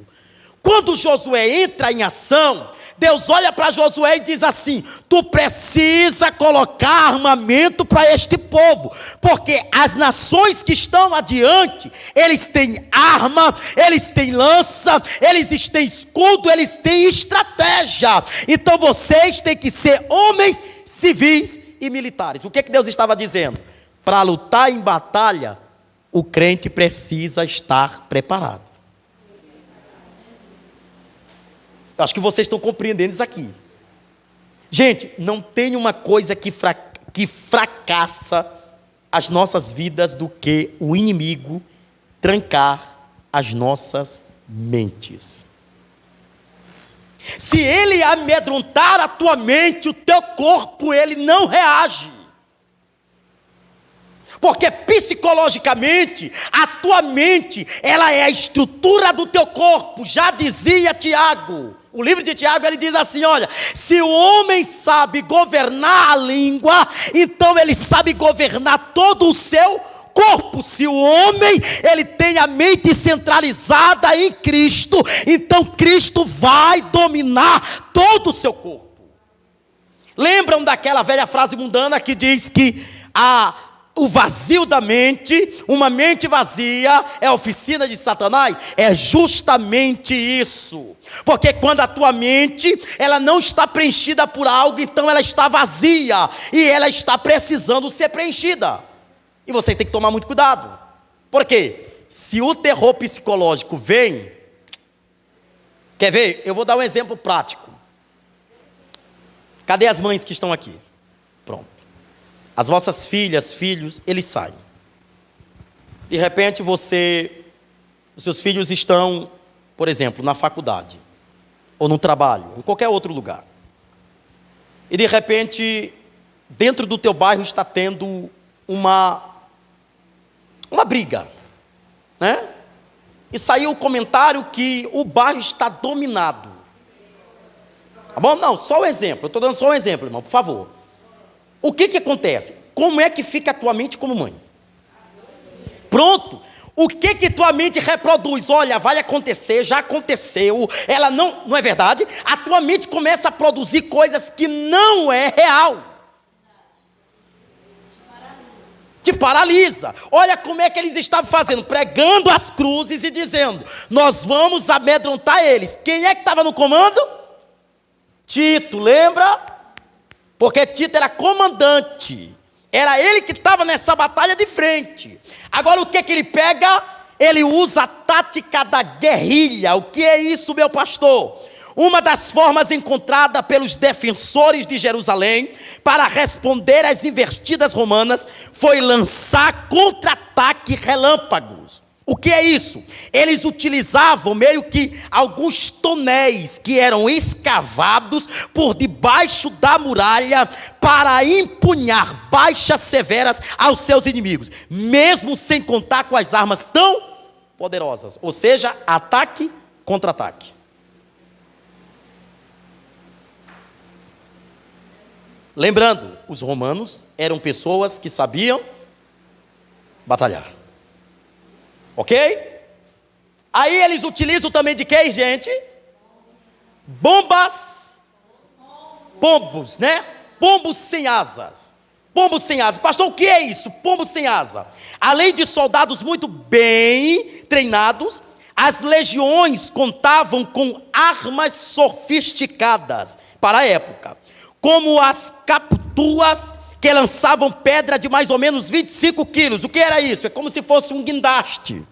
Quando Josué entra em ação, Deus olha para Josué e diz assim: tu precisa colocar armamento para este povo, porque as nações que estão adiante, eles têm arma, eles têm lança, eles têm escudo, eles têm estratégia. Então vocês têm que ser homens civis e militares. O que Deus estava dizendo? Para lutar em batalha, o crente precisa estar preparado. Eu acho que vocês estão compreendendo isso aqui. Gente, não tem uma coisa que fracassa as nossas vidas do que o inimigo trancar as nossas mentes. Se ele amedrontar a tua mente, o teu corpo, ele não reage. Porque psicologicamente, a tua mente, ela é a estrutura do teu corpo. Já dizia Tiago, o livro de Tiago, ele diz assim, olha, se o homem sabe governar a língua, então ele sabe governar todo o seu corpo. Se o homem, ele tem a mente centralizada em Cristo, então Cristo vai dominar todo o seu corpo. Lembram daquela velha frase mundana que diz que o vazio da mente, uma mente vazia, é a oficina de Satanás? É justamente isso. Porque quando a tua mente, ela não está preenchida por algo, então ela está vazia, e ela está precisando ser preenchida. E você tem que tomar muito cuidado. Por quê? Se o terror psicológico vem, quer ver? Eu vou dar um exemplo prático. Cadê as mães que estão aqui? Pronto. As vossas filhas, filhos, eles saem. De repente os seus filhos estão, por exemplo, na faculdade, ou no trabalho, ou em qualquer outro lugar. E de repente, dentro do teu bairro está tendo uma briga, né? E saiu o comentário que o bairro está dominado. Tá bom? Não, só um exemplo, eu estou dando só um exemplo, irmão, por favor. O que acontece? Como é que fica a tua mente como mãe? Pronto. O que tua mente reproduz? Olha, vai acontecer, já aconteceu. Ela não é verdade? A tua mente começa a produzir coisas que não é real. Te paralisa. Olha como é que eles estavam fazendo, pregando as cruzes e dizendo, nós vamos amedrontar eles. Quem é que estava no comando? Tito, lembra? Porque Tito era comandante, era ele que estava nessa batalha de frente. Agora o que ele pega? Ele usa a tática da guerrilha. O que é isso, meu pastor? Uma das formas encontrada pelos defensores de Jerusalém para responder às investidas romanas foi lançar contra-ataque relâmpagos. O que é isso? Eles utilizavam meio que alguns tonéis que eram escavados por debaixo da muralha para empunhar baixas severas aos seus inimigos, mesmo sem contar com as armas tão poderosas. Ou seja, ataque contra ataque. Lembrando, os romanos eram pessoas que sabiam batalhar. Ok? Aí eles utilizam também de quê, gente? Bombos, né? Pombos sem asas. Pombos sem asas. Pastor, o que é isso? Pombos sem asa. Além de soldados muito bem treinados, as legiões contavam com armas sofisticadas para a época, como as caputuas, que lançavam pedra de mais ou menos 25 quilos. O que era isso? É como se fosse um guindaste.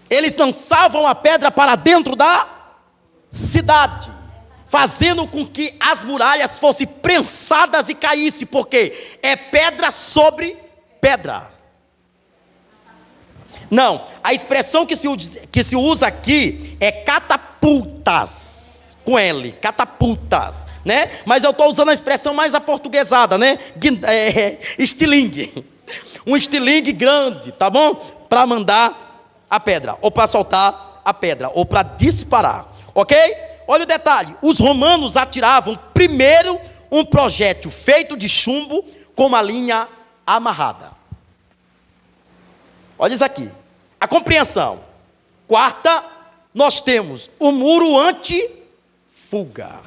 Eles lançavam a pedra para dentro da cidade, fazendo com que as muralhas fossem prensadas e caíssem, porque é pedra sobre pedra. Não, a expressão que se usa aqui é catapultas. Com L, catapultas, né? Mas eu estou usando a expressão mais aportuguesada, né? Estilingue. Um estilingue grande, tá bom? Para mandar a pedra, ou para soltar a pedra, ou para disparar, ok? Olha o detalhe, os romanos atiravam primeiro um projétil feito de chumbo com uma linha amarrada. Olha isso aqui, a compreensão. Quarta, nós temos o muro anti-fuga.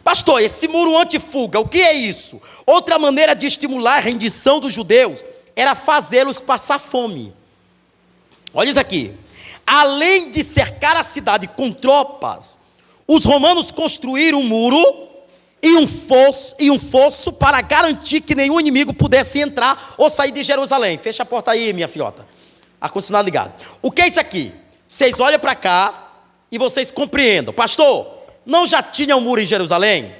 Pastor, esse muro anti-fuga, o que é isso? Outra maneira de estimular a rendição dos judeus era fazê-los passar fome. Olha isso aqui. Além de cercar a cidade com tropas, os romanos construíram um muro e um fosso para garantir que nenhum inimigo pudesse entrar ou sair de Jerusalém. Fecha a porta aí, minha filhota. Ar-condicionado ligado. O que é isso aqui? Vocês olham para cá e vocês compreendam. Pastor, não já tinha um muro em Jerusalém?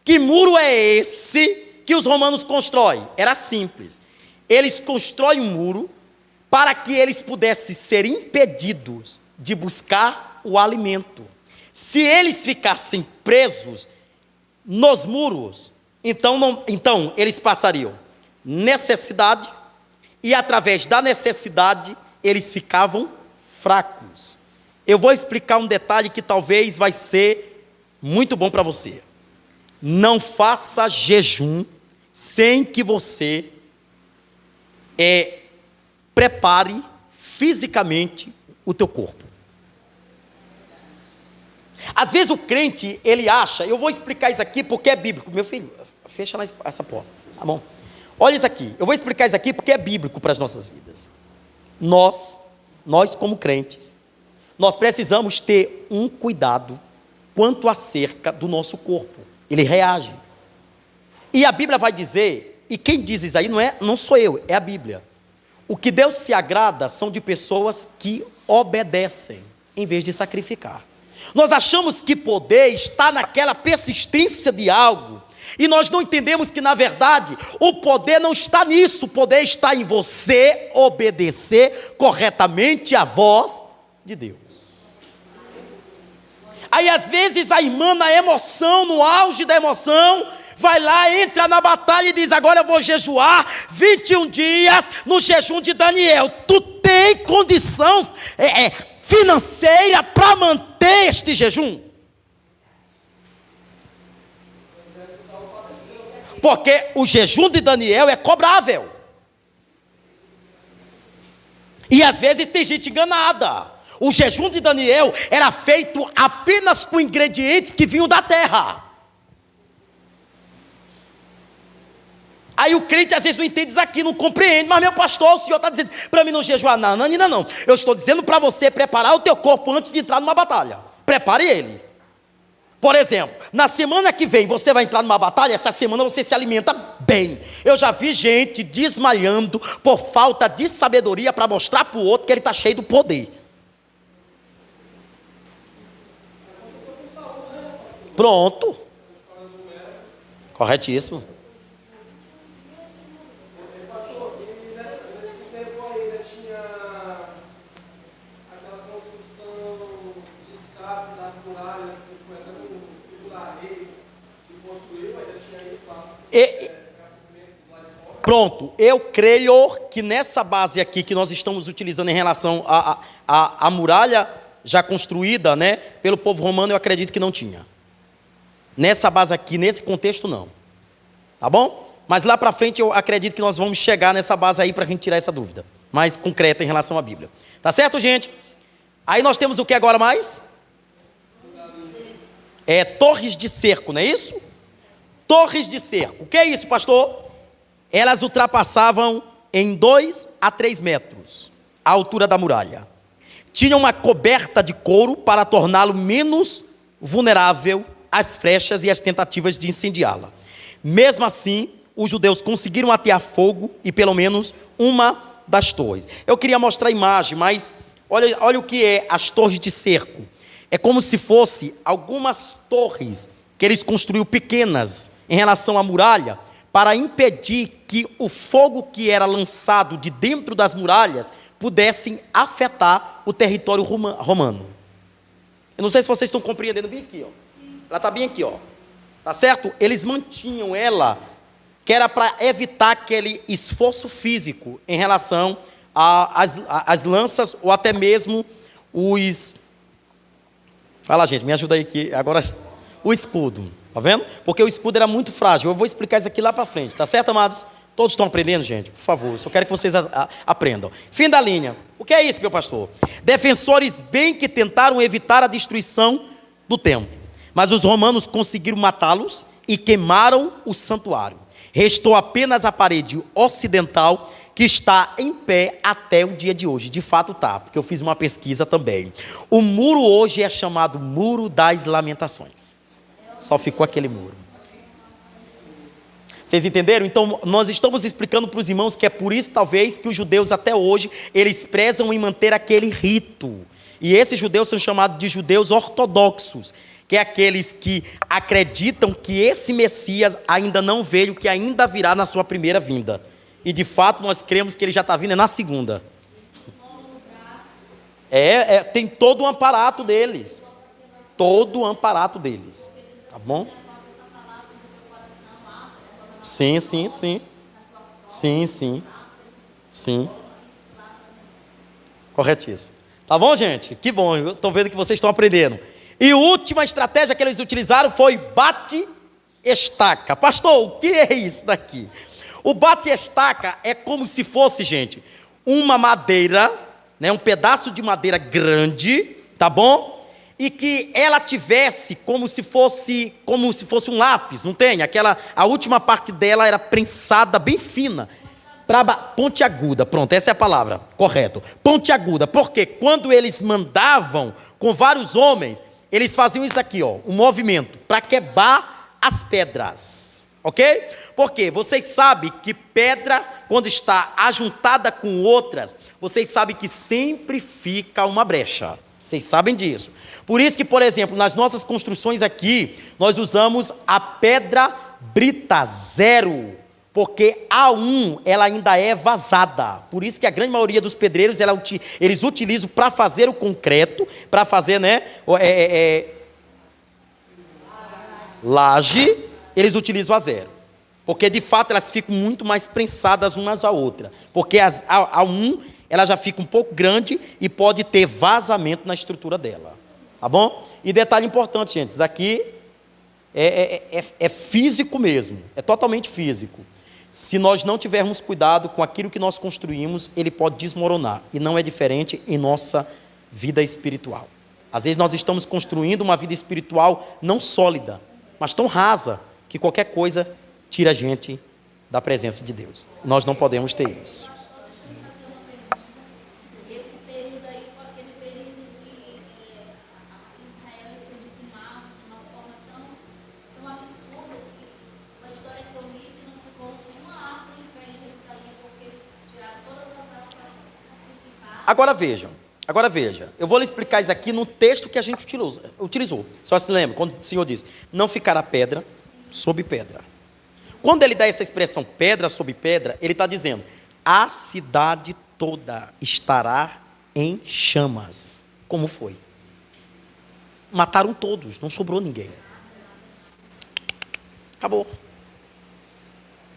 Que muro é esse que os romanos constroem? Era simples. Eles constroem um muro para que eles pudessem ser impedidos de buscar o alimento. Se eles ficassem presos nos muros, então eles passariam necessidade, e através da necessidade eles ficavam fracos. Eu vou explicar um detalhe que talvez vai ser muito bom para você. Não faça jejum sem que você prepare fisicamente o teu corpo. Às vezes o crente, ele acha, eu vou explicar isso aqui porque é bíblico. Meu filho, fecha essa porta, tá bom? Olha isso aqui, eu vou explicar isso aqui porque é bíblico para as nossas vidas. Nós como crentes, nós precisamos ter um cuidado quanto acerca do nosso corpo. Ele reage. E a Bíblia vai dizer, e quem diz isso aí não sou eu, é a Bíblia. O que Deus se agrada são de pessoas que obedecem, em vez de sacrificar. Nós achamos que poder está naquela persistência de algo, e nós não entendemos que, na verdade, o poder não está nisso. O poder está em você obedecer corretamente a voz de Deus. Aí, às vezes, a irmã, na emoção, no auge da emoção, vai lá, entra na batalha e diz: agora eu vou jejuar 21 dias no jejum de Daniel. Tu tem condição financeira para manter este jejum? Porque o jejum de Daniel é cobrável. E às vezes tem gente enganada. O jejum de Daniel era feito apenas com ingredientes que vinham da terra. Aí o crente às vezes não entende isso aqui, não compreende. Mas meu pastor, o senhor está dizendo para mim não jejuar? Não, ainda não. Eu estou dizendo para você preparar o teu corpo antes de entrar numa batalha. Prepare ele. Por exemplo, na semana que vem você vai entrar numa batalha, essa semana você se alimenta bem. Eu já vi gente desmaiando por falta de sabedoria para mostrar para o outro que ele está cheio do poder. Pronto. Corretíssimo. Pronto, eu creio que nessa base aqui que nós estamos utilizando em relação à muralha já construída, né, pelo povo romano, eu acredito que não tinha. Nessa base aqui, nesse contexto, não. Tá bom? Mas lá para frente eu acredito que nós vamos chegar nessa base aí para a gente tirar essa dúvida mais concreta em relação à Bíblia. Tá certo, gente? Aí nós temos o que agora mais? Torres de cerco, não é isso? Torres de cerco. O que é isso, pastor? Elas ultrapassavam em 2 a 3 metros a altura da muralha. Tinham uma coberta de couro para torná-lo menos vulnerável às flechas e às tentativas de incendiá-la. Mesmo assim, os judeus conseguiram atear fogo e pelo menos uma das torres. Eu queria mostrar a imagem, mas olha o que é as torres de cerco. É como se fosse algumas torres que eles construíram pequenas em relação à muralha, para impedir que o fogo que era lançado de dentro das muralhas pudessem afetar o território romano. Eu não sei se vocês estão compreendendo bem aqui, ó. Ela está bem aqui, ó. Tá certo? Eles mantinham ela, que era para evitar aquele esforço físico em relação às lanças ou até mesmo os... Fala, gente, me ajuda aí aqui. Agora, o escudo. Tá vendo? Porque o escudo era muito frágil. Eu vou explicar isso aqui lá para frente. Tá certo, amados? Todos estão aprendendo, gente? Por favor, só quero que vocês aprendam. Fim da linha. O que é isso, meu pastor? Defensores bem que tentaram evitar a destruição do templo, mas os romanos conseguiram matá-los e queimaram o santuário. Restou apenas a parede ocidental, que está em pé até o dia de hoje. De fato está, porque eu fiz uma pesquisa também. O muro hoje é chamado Muro das Lamentações. Só ficou aquele muro. Vocês entenderam? Então, nós estamos explicando para os irmãos que é por isso, talvez, que os judeus até hoje, eles prezam em manter aquele rito. E esses judeus são chamados de judeus ortodoxos, que é aqueles que acreditam que esse Messias ainda não veio, que ainda virá na sua primeira vinda. E de fato nós cremos que ele já está vindo na segunda. Tem todo um aparato deles. Todo o aparato deles. Tá bom? Sim. Corretíssimo. Tá bom, gente? Que bom, eu estou vendo que vocês estão aprendendo. E a última estratégia que eles utilizaram foi bate-estaca. Pastor, o que é isso daqui? O bate-estaca é como se fosse, gente, uma madeira, né, um pedaço de madeira grande, tá bom? E que ela tivesse como se fosse um lápis, não tem? A última parte dela era prensada bem fina, pontiaguda, pronto, essa é a palavra, correto. Pontiaguda, porque quando eles mandavam com vários homens, eles faziam isso aqui, ó, um movimento para quebrar as pedras, ok? Porque vocês sabem que pedra, quando está ajuntada com outras, vocês sabem que sempre fica uma brecha. Vocês sabem disso. Por isso que, por exemplo, nas nossas construções aqui, nós usamos a pedra brita 0, porque a 1 ela ainda é vazada. Por isso que a grande maioria dos pedreiros, eles utilizam para fazer o concreto, para fazer, né, laje, eles utilizam a 0. Porque de fato elas ficam muito mais prensadas umas à outra. Porque a 1 ela já fica um pouco grande e pode ter vazamento na estrutura dela. Tá bom? E detalhe importante, gente, isso aqui é físico mesmo. É totalmente físico. Se nós não tivermos cuidado com aquilo que nós construímos, ele pode desmoronar. E não é diferente em nossa vida espiritual. Às vezes nós estamos construindo uma vida espiritual não sólida, mas tão rasa, que qualquer coisa tira a gente da presença de Deus. Nós não podemos ter isso. Esse período aí foi aquele período que Israel foi dizimado de uma forma tão absurda que a história que eu li que não ficou uma árvore em pé em Jerusalém porque eles tiraram todas as árvores para pacificar. Agora veja, eu vou lhe explicar isso aqui no texto que a gente utilizou. Só se lembra, quando o Senhor disse, não ficará pedra sobre pedra. Quando ele dá essa expressão pedra sobre pedra, ele está dizendo, a cidade toda estará em chamas. Como foi? Mataram todos, não sobrou ninguém. Acabou.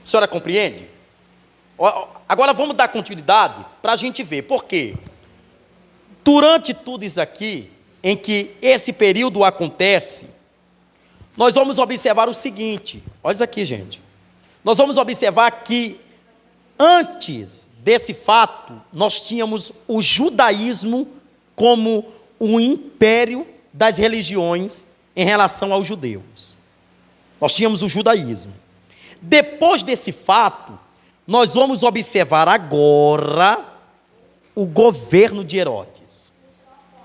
A senhora compreende? Agora vamos dar continuidade para a gente ver. Por quê? Durante tudo isso aqui, em que esse período acontece, nós vamos observar o seguinte. Olha isso aqui, gente. Nós vamos observar que antes desse fato, nós tínhamos o judaísmo como o império das religiões em relação aos judeus. Nós tínhamos o judaísmo. Depois desse fato, nós vamos observar agora o governo de Herodes.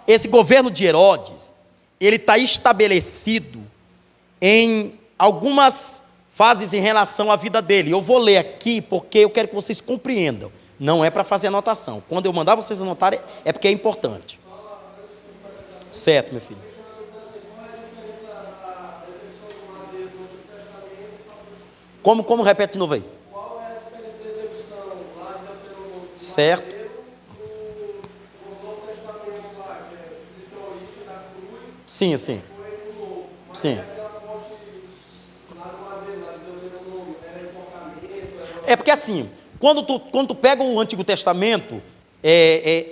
Esse governo de Herodes, ele está estabelecido em algumas fases em relação à vida dele. Eu vou ler aqui porque eu quero que vocês compreendam. Não é para fazer anotação. Quando eu mandar vocês anotarem, é porque é importante. Certo, meu filho? Como repete de novo aí? Qual é a diferença da execução lá de Deuteronômio? Certo. O Novo Testamento lá, que diz que a origem da cruz Sim. foi o novo. Mas Sim. aquela morte lá do madeiro, lá de Deuteronômio, era enforcamento, É porque assim, quando tu pega o Antigo Testamento,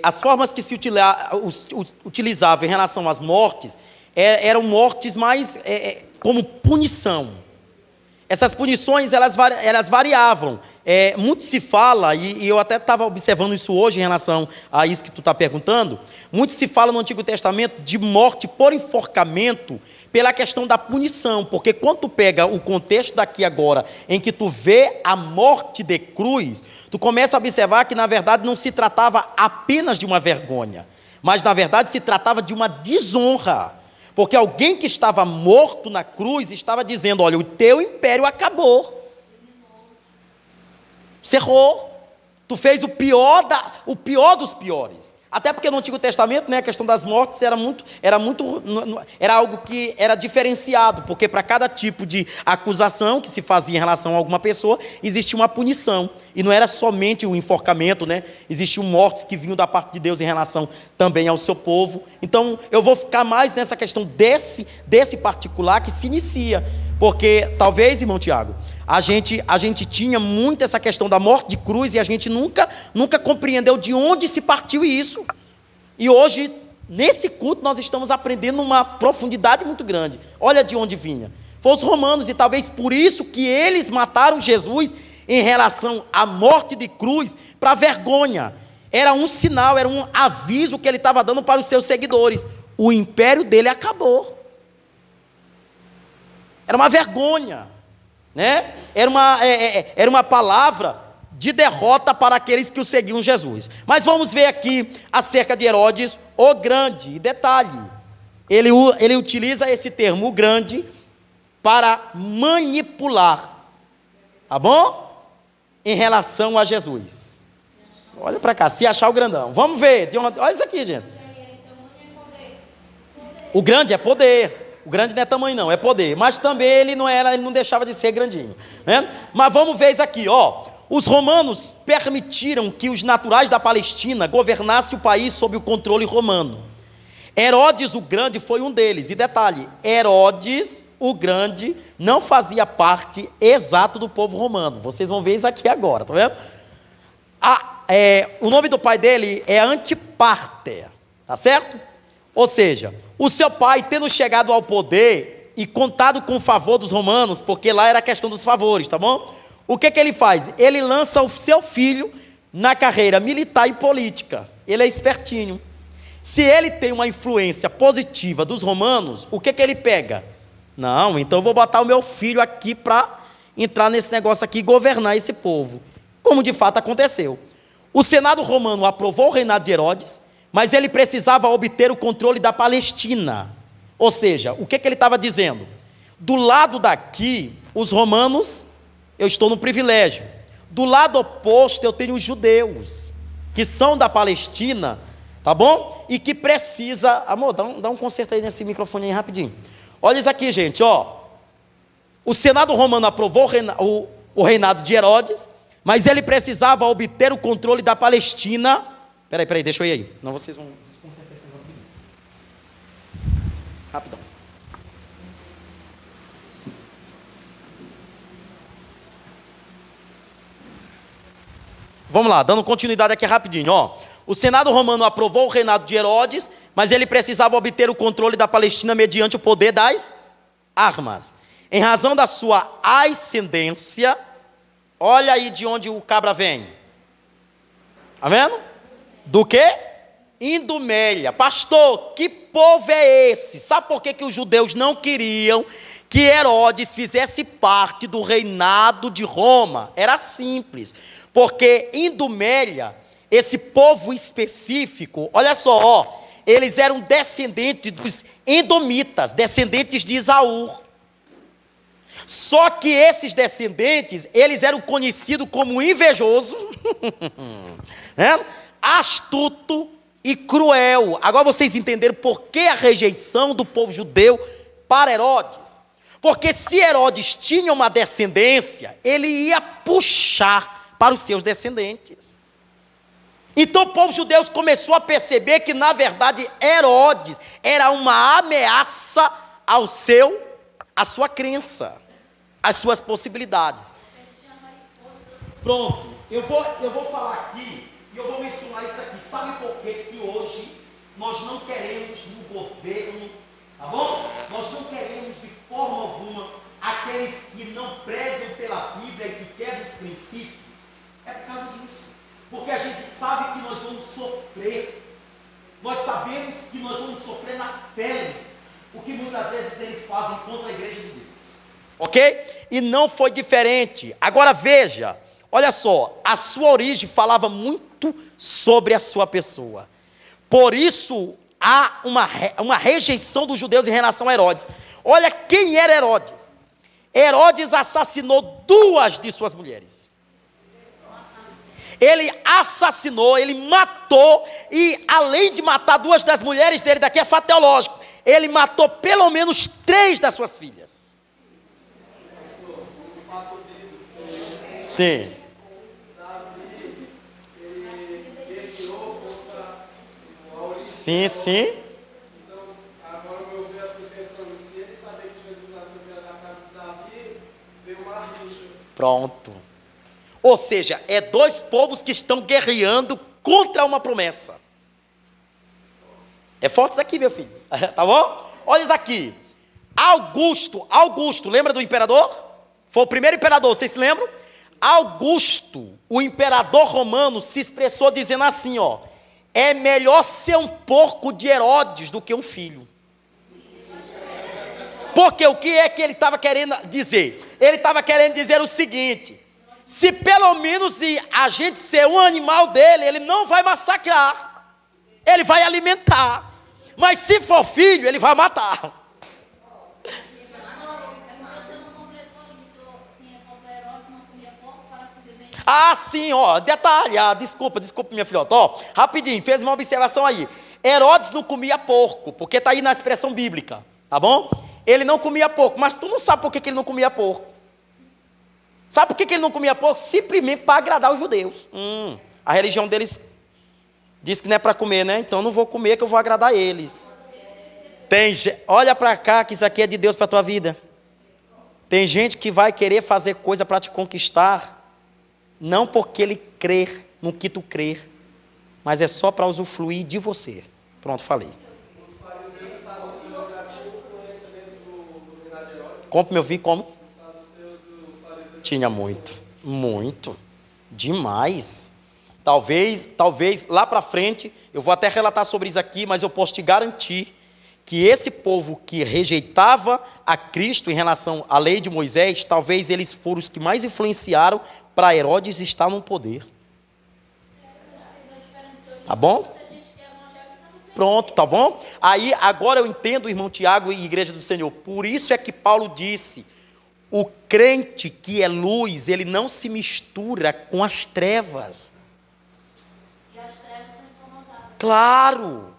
as formas que se utilizavam em relação às mortes, eram mortes mais como punição. essas punições, elas variavam. Muito se fala, e eu até estava observando isso hoje em relação a isso que tu está perguntando, muito se fala no Antigo Testamento de morte por enforcamento, pela questão da punição, porque quando tu pega o contexto daqui agora, em que tu vê a morte de cruz, tu começa a observar que na verdade não se tratava apenas de uma vergonha, mas na verdade se tratava de uma desonra, porque alguém que estava morto na cruz estava dizendo: olha, o teu império acabou, cerrou, tu fez o pior dos piores. Até porque no Antigo Testamento, né, a questão das mortes era algo que era diferenciado, porque para cada tipo de acusação que se fazia em relação a alguma pessoa, existia uma punição, e não era somente o enforcamento, né? Existiam mortes que vinham da parte de Deus em relação também ao seu povo. Então eu vou ficar mais nessa questão desse particular que se inicia, porque talvez, irmão Tiago, a gente tinha muito essa questão da morte de cruz e a gente nunca compreendeu de onde se partiu isso. E hoje, nesse culto, nós estamos aprendendo uma profundidade muito grande. Olha de onde vinha. Foram os romanos, e talvez por isso que eles mataram Jesus em relação à morte de cruz, para vergonha. Era um sinal, era um aviso que ele estava dando para os seus seguidores. O império dele acabou. Era uma vergonha, né? Era uma palavra de derrota para aqueles que o seguiam Jesus. Mas vamos ver aqui acerca de Herodes o Grande. E detalhe, ele utiliza esse termo, o Grande, para manipular, tá bom? Em relação a Jesus. Olha para cá, se achar o grandão. Vamos ver, olha isso aqui, gente. O grande é poder. O grande não é tamanho não, é poder. Mas também ele não deixava de ser grandinho, né? Mas vamos ver isso aqui, ó. Os romanos permitiram que os naturais da Palestina governassem o país sob o controle romano. Herodes o Grande foi um deles. E detalhe, Herodes o Grande não fazia parte exato do povo romano. Vocês vão ver isso aqui agora, tá vendo? O nome do pai dele é Antipater, tá certo? Ou seja, o seu pai, tendo chegado ao poder e contado com o favor dos romanos, porque lá era a questão dos favores, tá bom? O que ele faz? Ele lança o seu filho na carreira militar e política. Ele é espertinho. Se ele tem uma influência positiva dos romanos, o que ele pega? Não, então eu vou botar o meu filho aqui para entrar nesse negócio aqui e governar esse povo. Como de fato aconteceu. O Senado romano aprovou o reinado de Herodes, mas ele precisava obter o controle da Palestina. Ou seja, o que ele estava dizendo? Do lado daqui, os romanos, eu estou no privilégio. Do lado oposto, eu tenho os judeus, que são da Palestina, tá bom? E que precisa... Amor, dá um conserto aí nesse microfone aí rapidinho. Olha isso aqui, gente, ó. O Senado romano aprovou o reinado de Herodes, mas ele precisava obter o controle da Palestina. Peraí, deixa eu ir aí. Não, vocês vão desconcertar esse negócio comigo. Rapidão. Vamos lá, dando continuidade aqui rapidinho, ó. O Senado romano aprovou o reinado de Herodes, mas ele precisava obter o controle da Palestina mediante o poder das armas. Em razão da sua ascendência, olha aí de onde o cabra vem. Tá vendo? Do quê? Iduméia. Pastor, que povo é esse? Sabe por que os judeus não queriam que Herodes fizesse parte do reinado de Roma? Era simples. Porque Iduméia, esse povo específico, olha só, ó, eles eram descendentes dos edomitas, descendentes de Esaú. Só que esses descendentes, eles eram conhecidos como invejoso, né? Astuto e cruel. Agora vocês entenderam por que a rejeição do povo judeu para Herodes? Porque se Herodes tinha uma descendência, ele ia puxar para os seus descendentes. Então o povo judeu começou a perceber que na verdade Herodes era uma ameaça à sua crença, às suas possibilidades. Pronto, eu vou falar aqui e eu vou mencionar isso aqui. Sabe por que hoje nós não queremos no governo, tá bom? Nós não queremos de forma alguma aqueles que não prezam pela Bíblia e que quebram os princípios, é por causa disso. Porque a gente sabe que nós vamos sofrer. Nós sabemos que nós vamos sofrer na pele o que muitas vezes eles fazem contra a igreja de Deus. Ok? E não foi diferente. Agora veja, olha só, a sua origem falava muito sobre a sua pessoa. Por isso há uma rejeição dos judeus em relação a Herodes. Olha quem era Herodes. Herodes assassinou 2 de suas mulheres. Ele assassinou, ele matou, e além de matar 2 das mulheres dele, daqui é fato teológico, ele matou pelo menos 3 das suas filhas. Sim. Sim, sim. Então, agora o meu ver assim pensando, se ele sabia que Jesus nasceu pela casa de Davi, veio uma rixa. Pronto. Ou seja, é 2 povos que estão guerreando contra uma promessa. É forte isso aqui, meu filho. Tá bom? Olha isso aqui. Augusto, lembra do imperador? Foi o primeiro imperador, vocês se lembram? Augusto, o imperador romano, se expressou dizendo assim, ó: é melhor ser um porco de Herodes do que um filho. Porque o que é que ele estava querendo dizer? Ele estava querendo dizer o seguinte: se pelo menos a gente ser um animal dele, ele não vai massacrar, ele vai alimentar. Mas se for filho, ele vai matar. Ah, sim, ó, detalhe, desculpa minha filhota, ó, rapidinho, fez uma observação aí. Herodes não comia porco, porque está aí na expressão bíblica, tá bom? Ele não comia porco, mas tu não sabe por que ele não comia porco. Sabe por que ele não comia porco? Simplesmente para agradar os judeus. A religião deles diz que não é para comer, né? Então não vou comer, que eu vou agradar eles. Olha para cá, que isso aqui é de Deus para a tua vida. Tem gente que vai querer fazer coisa para te conquistar, não porque ele crê no que tu crê, mas é só para usufruir de você. Pronto, falei. Como meu filho, como? Tinha muito, demais. Talvez lá para frente, eu vou até relatar sobre isso aqui, mas eu posso te garantir que esse povo que rejeitava a Cristo em relação à lei de Moisés, talvez eles foram os que mais influenciaram para Herodes estar no poder. Tá bom? Pronto, tá bom? Aí, agora eu entendo, irmão Tiago e Igreja do Senhor. Por isso é que Paulo disse: o crente que é luz, ele não se mistura com as trevas. E as trevas são incomodadas. Claro.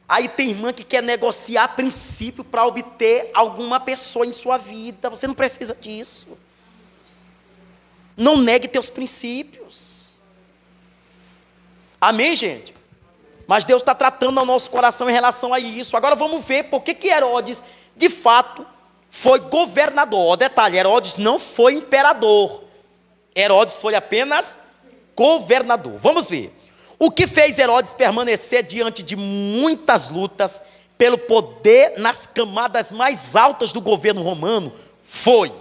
Aí tem irmã que quer negociar princípio para obter alguma pessoa em sua vida. Você não precisa disso. Não negue teus princípios. Amém, gente? Mas Deus está tratando ao nosso coração em relação a isso. Agora vamos ver por que Herodes, de fato, foi governador. Detalhe, Herodes não foi imperador. Herodes foi apenas governador. Vamos ver. O que fez Herodes permanecer diante de muitas lutas pelo poder nas camadas mais altas do governo romano foi: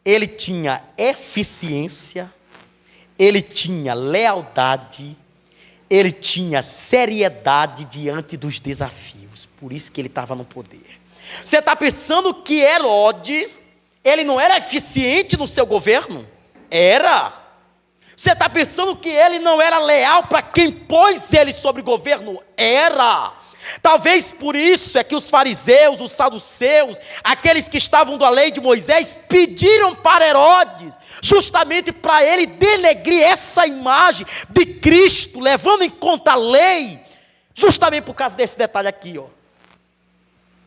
ele tinha eficiência, ele tinha lealdade, ele tinha seriedade diante dos desafios. Por isso que ele estava no poder. Você está pensando que Herodes, ele não era eficiente no seu governo? Era. Você está pensando que ele não era leal para quem pôs ele sobre o governo? Era. Talvez por isso é que os fariseus, os saduceus, aqueles que estavam da lei de Moisés, pediram para Herodes, justamente para ele denegrir essa imagem de Cristo, levando em conta a lei, justamente por causa desse detalhe aqui, ó.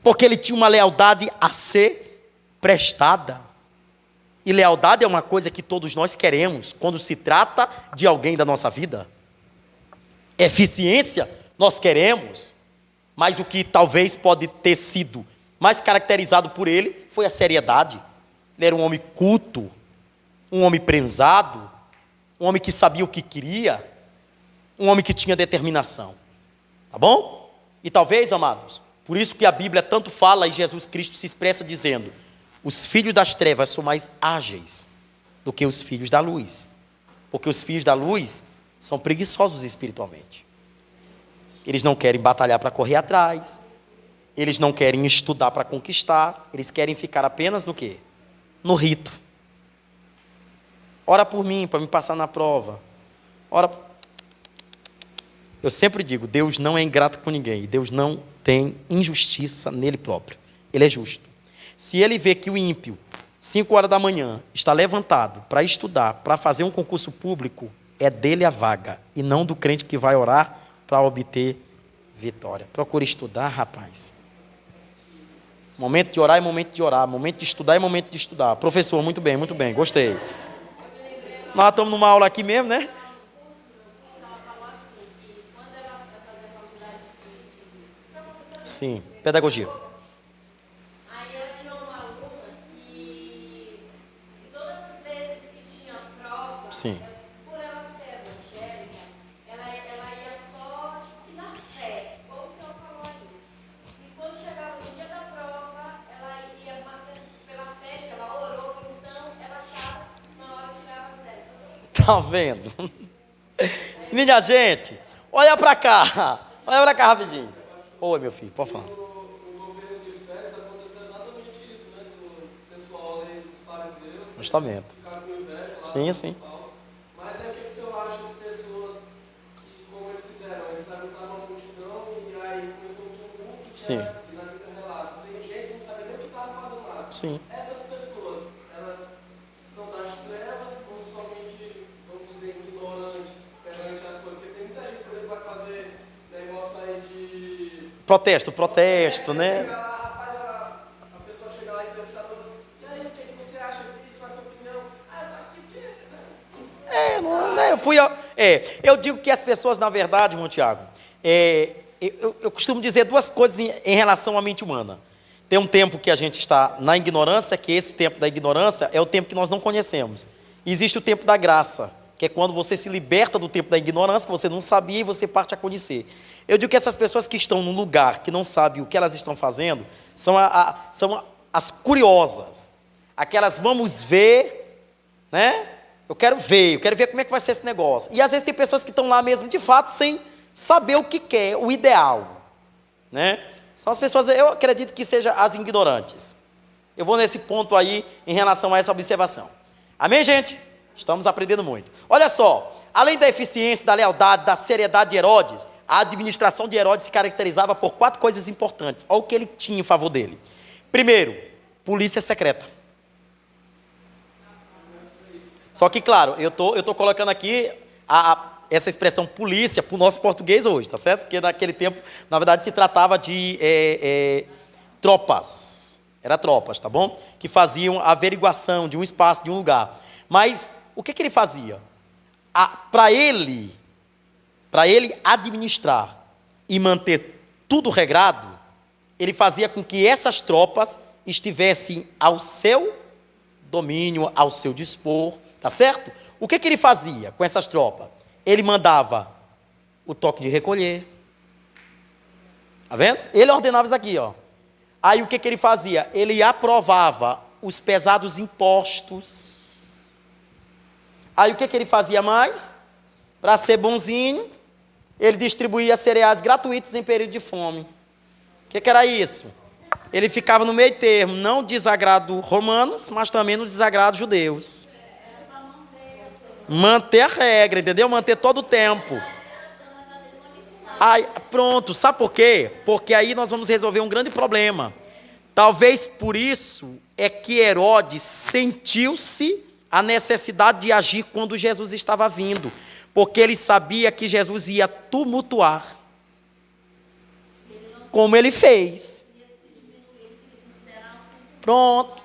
Porque ele tinha uma lealdade a ser prestada. E lealdade é uma coisa que todos nós queremos quando se trata de alguém da nossa vida. Eficiência nós queremos, mas o que talvez pode ter sido mais caracterizado por ele foi a seriedade. Ele era um homem culto, um homem prensado, um homem que sabia o que queria, um homem que tinha determinação. Tá bom? E talvez, amados, por isso que a Bíblia tanto fala e Jesus Cristo se expressa dizendo: os filhos das trevas são mais ágeis do que os filhos da luz. Porque os filhos da luz são preguiçosos espiritualmente. Eles não querem batalhar para correr atrás. Eles não querem estudar para conquistar. Eles querem ficar apenas no quê? No rito. Ora por mim, para me passar na prova. Ora. Eu sempre digo, Deus não é ingrato com ninguém. E Deus não tem injustiça nele próprio. Ele é justo. Se ele vê que o ímpio, 5 horas da manhã, está levantado para estudar, para fazer um concurso público, é dele a vaga. E não do crente que vai orar para obter vitória. Procure estudar, rapaz. Momento de orar é momento de orar. Momento de estudar é momento de estudar. Professor, muito bem, gostei. Nós estamos numa aula aqui mesmo, né? Sim, pedagogia. Aí ela tinha uma aluna que todas as vezes que tinha prova, Sim. por ela ser evangélica, ela ia só tipo, que na fé, como o senhor falou aí. E quando chegava no dia da prova, ela ia marcar pela fé, que ela orou, então ela achava que na hora tirava zero. Tá vendo? Minha gente, olha pra cá. Olha pra cá rapidinho. Oi, meu filho, pode falar. No governo de férias aconteceu exatamente isso, né? Do pessoal ali, dos fariseus, Justamente. ficar com inveja lá. Sim, sim. Mas é o que o senhor acha de pessoas que, como eles fizeram, eles levantaram uma multidão e aí começou um tumulto, Sim. e na Bíblia relata, tem gente que não sabia nem o que estava fazendo lá. Sim. Essas pessoas, elas são das trevas ou somente, vamos dizer, ignorantes perante as coisas? Porque tem muita gente, por exemplo, vai fazer negócio aí de... Protesto, né? Chega lá, rapaz, a pessoa chega lá e entrevista toda, e aí, o que você acha disso? Qual a sua opinião? Ah, tá aqui, Eu digo que as pessoas, na verdade, irmão Tiago, eu costumo dizer duas coisas em relação à mente humana. Tem um tempo que a gente está na ignorância, que esse tempo da ignorância é o tempo que nós não conhecemos. E existe o tempo da graça, que é quando você se liberta do tempo da ignorância, que você não sabia e você parte a conhecer. Eu digo que essas pessoas que estão num lugar que não sabem o que elas estão fazendo, são as curiosas. Aquelas vamos ver, né? Eu quero ver como é que vai ser esse negócio. E às vezes tem pessoas que estão lá mesmo, de fato, sem saber o que quer, o ideal, né? São as pessoas, eu acredito que sejam as ignorantes. Eu vou nesse ponto aí, em relação a essa observação. Amém, gente? Estamos aprendendo muito. Olha só, além da eficiência, da lealdade, da seriedade de Herodes, a administração de Herodes se caracterizava por 4 coisas importantes. Olha o que ele tinha em favor dele. Primeiro, polícia secreta. Só que, claro, eu tô colocando aqui essa expressão polícia para o nosso português hoje, tá certo? Porque naquele tempo, na verdade, se tratava de tropas. Era tropas, tá bom? Que faziam a averiguação de um espaço, de um lugar. Mas o que ele fazia? Para ele administrar e manter tudo regrado, ele fazia com que essas tropas estivessem ao seu domínio, ao seu dispor, tá certo? O que ele fazia com essas tropas? Ele mandava o toque de recolher, tá vendo? Ele ordenava isso aqui, ó. Aí o que ele fazia? Ele aprovava os pesados impostos. Aí o que ele fazia mais? Para ser bonzinho, ele distribuía cereais gratuitos em período de fome. O que era isso? Ele ficava no meio termo, não desagrado romanos, mas também no desagrado judeus. Manter a regra, entendeu? Manter todo o tempo. Aí, pronto, sabe por quê? Porque aí nós vamos resolver um grande problema. Talvez por isso é que Herodes sentiu-se a necessidade de agir quando Jesus estava vindo. Porque ele sabia que Jesus ia tumultuar. Como ele fez. Pronto.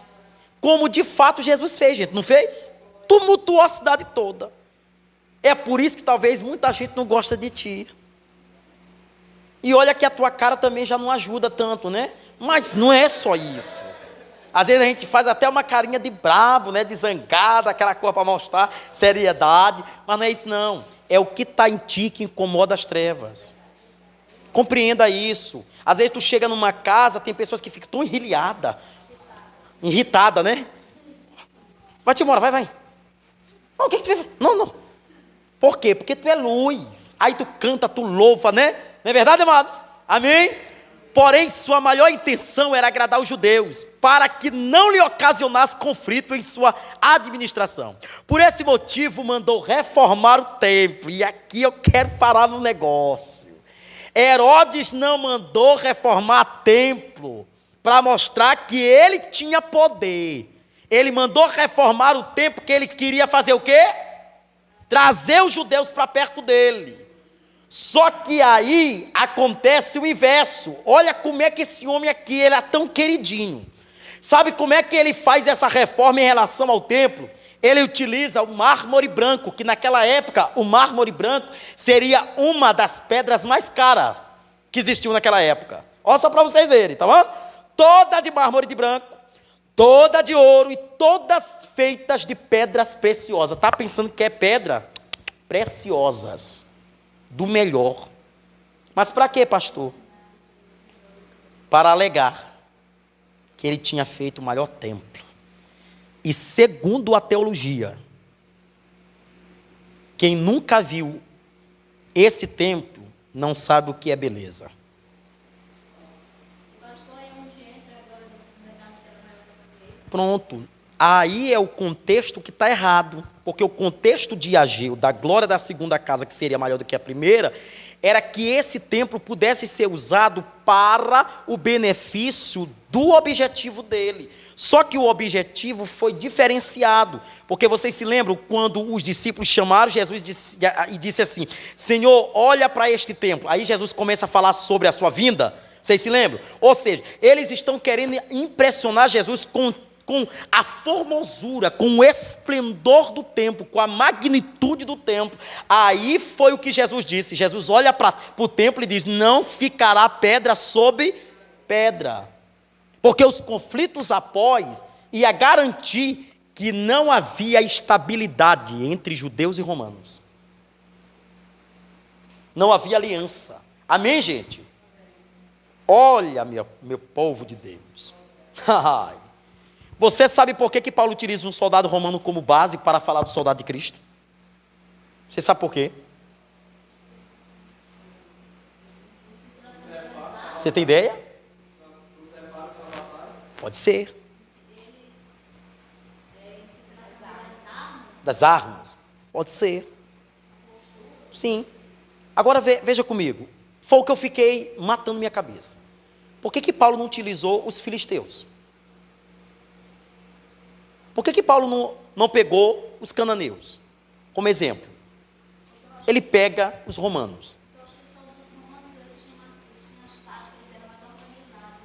Como de fato Jesus fez, gente, não fez? Tumultuou a cidade toda. É por isso que talvez muita gente não gosta de ti. E olha que a tua cara também já não ajuda tanto, né? Mas não é só isso. Às vezes a gente faz até uma carinha de brabo, né? De zangada, aquela cor para mostrar seriedade. Mas não é isso não. É o que está em ti que incomoda as trevas. Compreenda isso. Às vezes tu chega numa casa, tem pessoas que ficam tão enrilhadas. irritada, né? Vai-te embora, vai. Não, o que tu fez? Não. Por quê? Porque tu é luz. Aí tu canta, tu louva, né? Não é verdade, amados? Amém? Porém, sua maior intenção era agradar os judeus, para que não lhe ocasionasse conflito em sua administração. Por esse motivo, mandou reformar o templo. E aqui eu quero parar no negócio. Herodes não mandou reformar templo para mostrar que ele tinha poder. Ele mandou reformar o templo porque ele queria fazer o quê? Trazer os judeus para perto dele. Só que aí acontece o inverso. Olha como é que esse homem aqui, ele é tão queridinho. Sabe como é que ele faz essa reforma em relação ao templo? Ele utiliza o mármore branco, que naquela época o mármore branco seria uma das pedras mais caras que existiam naquela época. Olha só para vocês verem, tá bom? Toda de mármore de branco, toda de ouro e todas feitas de pedras preciosas. Tá pensando que é pedra? Preciosas. Do melhor. Mas para quê, pastor? Para alegar que ele tinha feito o maior templo. E segundo a teologia, quem nunca viu esse templo não sabe o que é beleza. Pronto. Aí é o contexto que está errado. Porque o contexto de Ageu, da glória da segunda casa, que seria maior do que a primeira, era que esse templo pudesse ser usado para o benefício do objetivo dele. Só que o objetivo foi diferenciado. Porque vocês se lembram quando os discípulos chamaram Jesus e disse assim: Senhor, olha para este templo. Aí Jesus começa a falar sobre a sua vinda. Vocês se lembram? Ou seja, eles estão querendo impressionar Jesus com a formosura, com o esplendor do templo, com a magnitude do templo. Aí foi o que Jesus disse. Jesus olha para o templo e diz: não ficará pedra sobre pedra. Porque os conflitos após ia garantir que não havia estabilidade entre judeus e romanos. Não havia aliança. Amém, gente? Olha, meu povo de Deus. Você sabe por que Paulo utiliza um soldado romano como base para falar do soldado de Cristo? Você sabe por quê? Você tem ideia? Pode ser. Das armas? Pode ser. Sim. Agora veja comigo. Foi o que eu fiquei matando minha cabeça. Por que Paulo não utilizou os filisteus? Por que Paulo não pegou os cananeus como exemplo? Ele pega os romanos.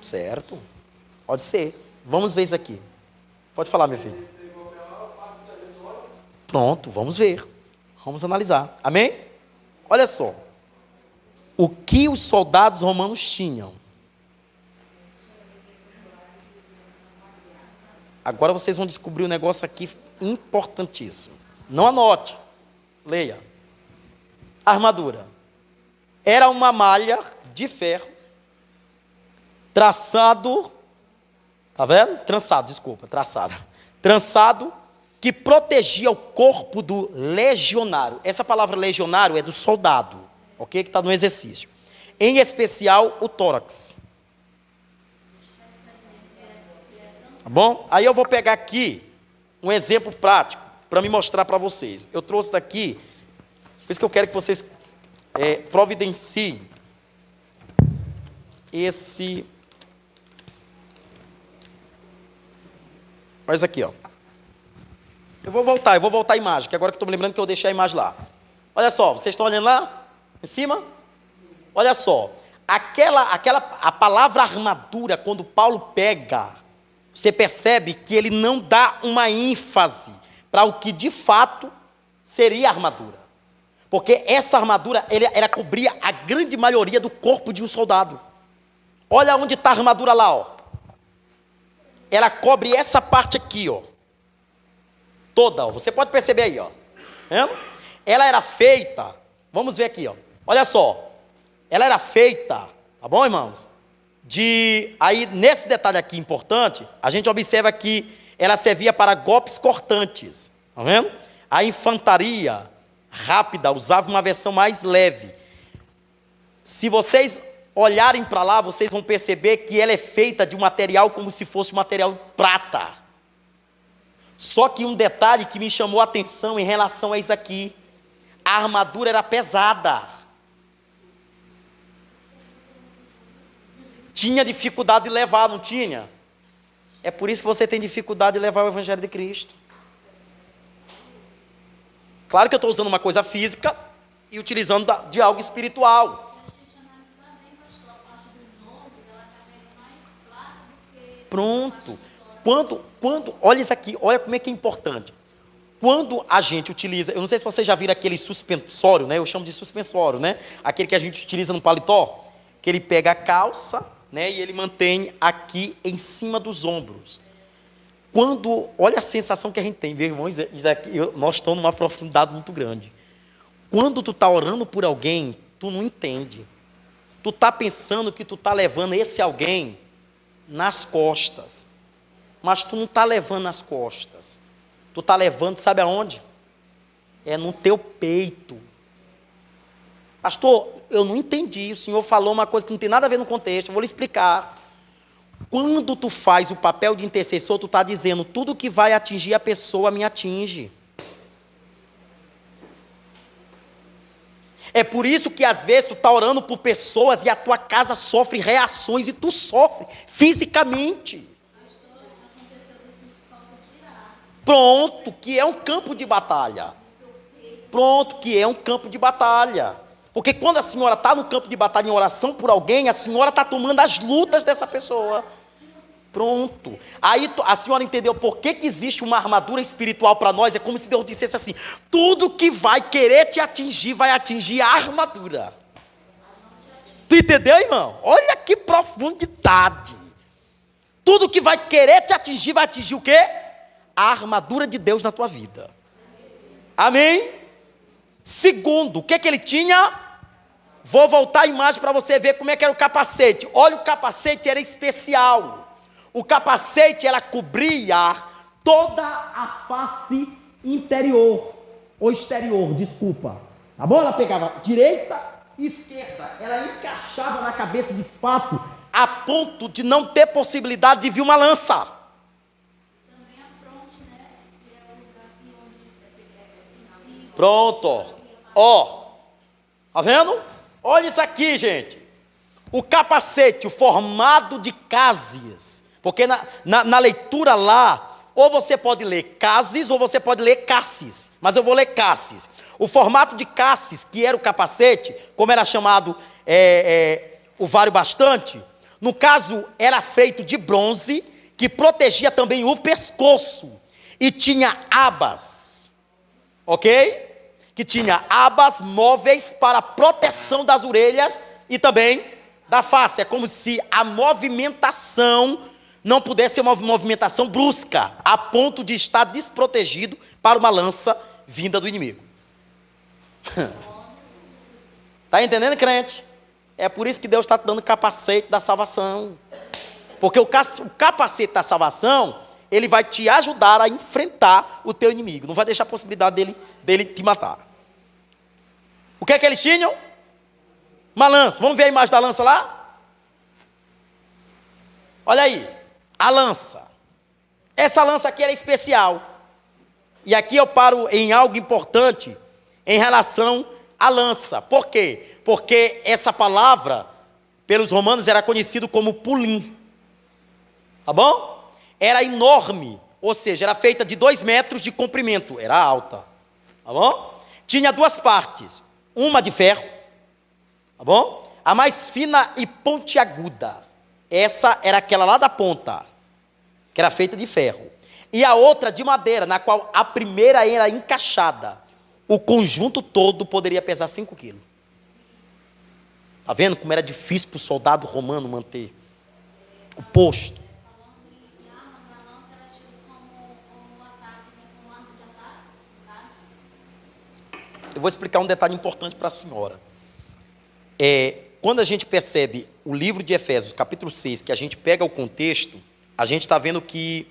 Certo? Pode ser. Vamos ver isso aqui. Pode falar, meu filho. Pronto, vamos ver. Vamos analisar. Amém? Olha só. O que os soldados romanos tinham? Agora vocês vão descobrir um negócio aqui importantíssimo. Não anote. Leia. Armadura. Era uma malha de ferro traçado. Tá vendo? Trançado que protegia o corpo do legionário. Essa palavra legionário é do soldado, ok? Que está no exercício. Em especial o tórax. Tá bom? Aí eu vou pegar aqui um exemplo prático para me mostrar para vocês. Eu trouxe daqui, por isso que eu quero que vocês providenciem esse. Olha isso aqui, ó. Eu vou voltar a imagem, que agora que eu estou me lembrando que eu deixei a imagem lá. Olha só, vocês estão olhando lá? Em cima? Olha só. A palavra armadura, quando Paulo pega, você percebe que ele não dá uma ênfase para o que de fato seria a armadura. Porque essa armadura, ela cobria a grande maioria do corpo de um soldado. Olha onde está a armadura lá, ó. Ela cobre essa parte aqui, ó. Toda, ó. Você pode perceber aí, ó. Vendo? Ela era feita, vamos ver aqui, ó. Olha só. Ela era feita, tá bom, irmãos? Aí, nesse detalhe aqui importante, a gente observa que ela servia para golpes cortantes. Tá vendo? A infantaria rápida usava uma versão mais leve. Se vocês olharem para lá, vocês vão perceber que ela é feita de um material como se fosse um material prata. Só que um detalhe que me chamou a atenção em relação a isso aqui: a armadura era pesada. Tinha dificuldade de levar, não tinha? É por isso que você tem dificuldade de levar o Evangelho de Cristo. Claro que eu estou usando uma coisa física e utilizando de algo espiritual. Pronto. Olha isso aqui, olha como é que é importante. Quando a gente utiliza, eu não sei se vocês já viram aquele suspensório, né? Eu chamo de suspensório, né? Aquele que a gente utiliza no paletó, que ele pega a calça, né? E ele mantém aqui em cima dos ombros. Olha a sensação que a gente tem, meu irmão, nós estamos numa profundidade muito grande. Quando tu está orando por alguém, tu não entende. Tu está pensando que tu está levando esse alguém nas costas. Mas tu não está levando nas costas. Tu está levando, sabe aonde? É no teu peito. Pastor, eu não entendi. O senhor falou uma coisa que não tem nada a ver no contexto. Eu vou lhe explicar. Quando tu faz o papel de intercessor, tu está dizendo: tudo que vai atingir a pessoa me atinge. É por isso que às vezes tu está orando por pessoas e a tua casa sofre reações e tu sofre fisicamente. Pronto, que é um campo de batalha. Pronto, que é um campo de batalha. Porque quando a senhora está no campo de batalha em oração por alguém, a senhora está tomando as lutas dessa pessoa. Pronto. Aí a senhora entendeu por que existe uma armadura espiritual para nós? É como se Deus dissesse assim: tudo que vai querer te atingir, vai atingir a armadura. Tu entendeu, irmão? Olha que profundidade. Tudo que vai querer te atingir, vai atingir o quê? A armadura de Deus na tua vida. Amém? Segundo, o que ele tinha? Vou voltar a imagem para você ver como é que era o capacete. Olha, o capacete era especial. O capacete, ela cobria toda a face interior, ou exterior, desculpa. Tá bom? Ela pegava direita e esquerda. Ela encaixava na cabeça de fato, a ponto de não ter possibilidade de vir uma lança. Pronto. Ó. Tá vendo? Olha isso aqui, gente. O capacete, o formado de cases. Porque na leitura lá, ou você pode ler cases, ou você pode ler cassis. Mas eu vou ler cassis. O formato de cassis, que era o capacete, como era chamado o vário bastante, no caso, era feito de bronze, que protegia também o pescoço. E tinha abas. Ok? Que tinha abas móveis para proteção das orelhas e também da face. É como se a movimentação não pudesse ser uma movimentação brusca, a ponto de estar desprotegido para uma lança vinda do inimigo. Está entendendo, crente? É por isso que Deus está te dando o capacete da salvação. Porque o capacete da salvação, ele vai te ajudar a enfrentar o teu inimigo. Não vai deixar a possibilidade dele te matar. O que é que eles tinham? Uma lança. Vamos ver a imagem da lança lá? Olha aí. A lança. Essa lança aqui era especial. E aqui eu paro em algo importante em relação à lança. Por quê? Porque essa palavra, pelos romanos, era conhecido como pulim. Tá bom? Era enorme. Ou seja, era feita de 2 metros de comprimento. Era alta. Tá bom? Tinha 2 partes. Uma de ferro. Tá bom? A mais fina e pontiaguda. Essa era aquela lá da ponta, que era feita de ferro. E a outra de madeira, na qual a primeira era encaixada. O conjunto todo poderia pesar 5 quilos. Está vendo como era difícil para o soldado romano manter o posto? Eu vou explicar um detalhe importante para a senhora. quando a gente percebe o livro de Efésios, capítulo 6, que a gente pega o contexto, a gente está vendo que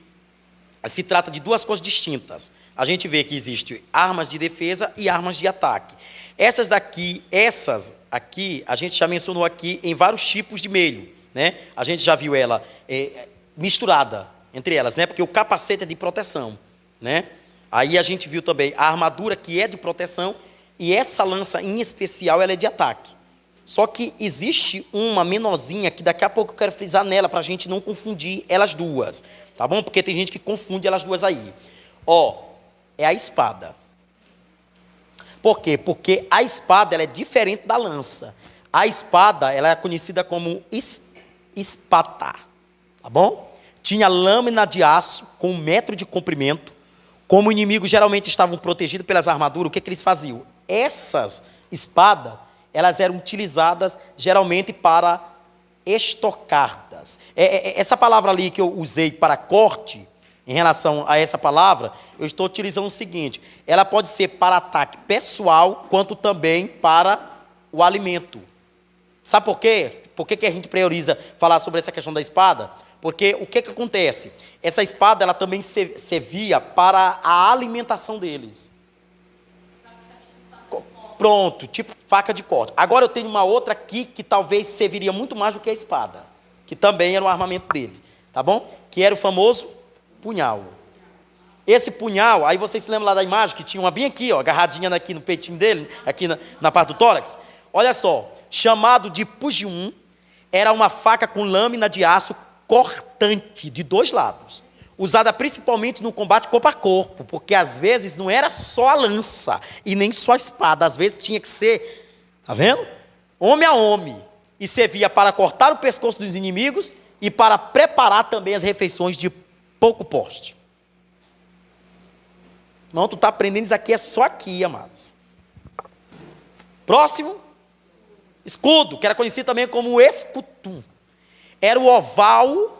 se trata de duas coisas distintas. A gente vê que existem armas de defesa e armas de ataque. Essas aqui, a gente já mencionou aqui em vários tipos de meio, né? A gente já viu ela misturada entre elas, né? Porque o capacete é de proteção, né? Aí a gente viu também a armadura, que é de proteção, e essa lança em especial, ela é de ataque. Só que existe uma menorzinha que daqui a pouco eu quero frisar nela, para a gente não confundir elas duas, tá bom? Porque tem gente que confunde elas duas aí. É a espada. Por quê? Porque a espada ela é diferente da lança. A espada ela é conhecida como espata, tá bom? Tinha lâmina de aço com 1 metro de comprimento. Como inimigos geralmente estavam protegidos pelas armaduras, o que eles faziam? Essas espadas, elas eram utilizadas geralmente para estocardas. Essa palavra ali que eu usei para corte, em relação a essa palavra, eu estou utilizando o seguinte: ela pode ser para ataque pessoal, quanto também para o alimento. Sabe por quê? Por que a gente prioriza falar sobre essa questão da espada? Porque o que acontece? Essa espada ela também servia para a alimentação deles. Pronto, tipo faca de corte. Agora eu tenho uma outra aqui que talvez serviria muito mais do que a espada, que também era o armamento deles, tá bom? Que era o famoso punhal. Esse punhal, aí vocês se lembram lá da imagem, que tinha uma bem aqui, ó, agarradinha aqui no peitinho dele, aqui na parte do tórax? Olha só, chamado de pugium, era uma faca com lâmina de aço cortante de 2 lados, usada principalmente no combate corpo a corpo, porque às vezes não era só a lança e nem só a espada, às vezes tinha que ser, tá vendo? Homem a homem, e servia para cortar o pescoço dos inimigos e para preparar também as refeições de pouco porte. Não, tu está aprendendo isso aqui, é só aqui, amados. Próximo, escudo, que era conhecido também como escutum. Era oval,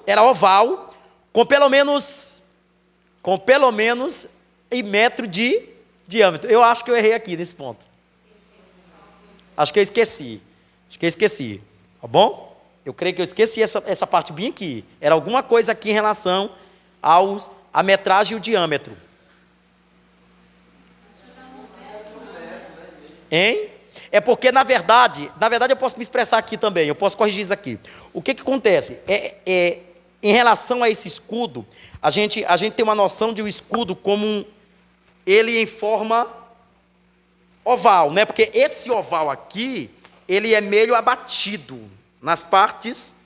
com pelo menos 1 metro de diâmetro. Eu acho que eu errei aqui nesse ponto. Acho que eu esqueci, tá bom? Eu creio que eu esqueci essa parte bem aqui. Era alguma coisa aqui em relação a metragem e o diâmetro. Hein? É porque, na verdade eu posso me expressar aqui também, eu posso corrigir isso aqui. O que acontece? Em relação a esse escudo, a gente tem uma noção de um escudo como ele em forma oval, né? Porque esse oval aqui, ele é meio abatido nas partes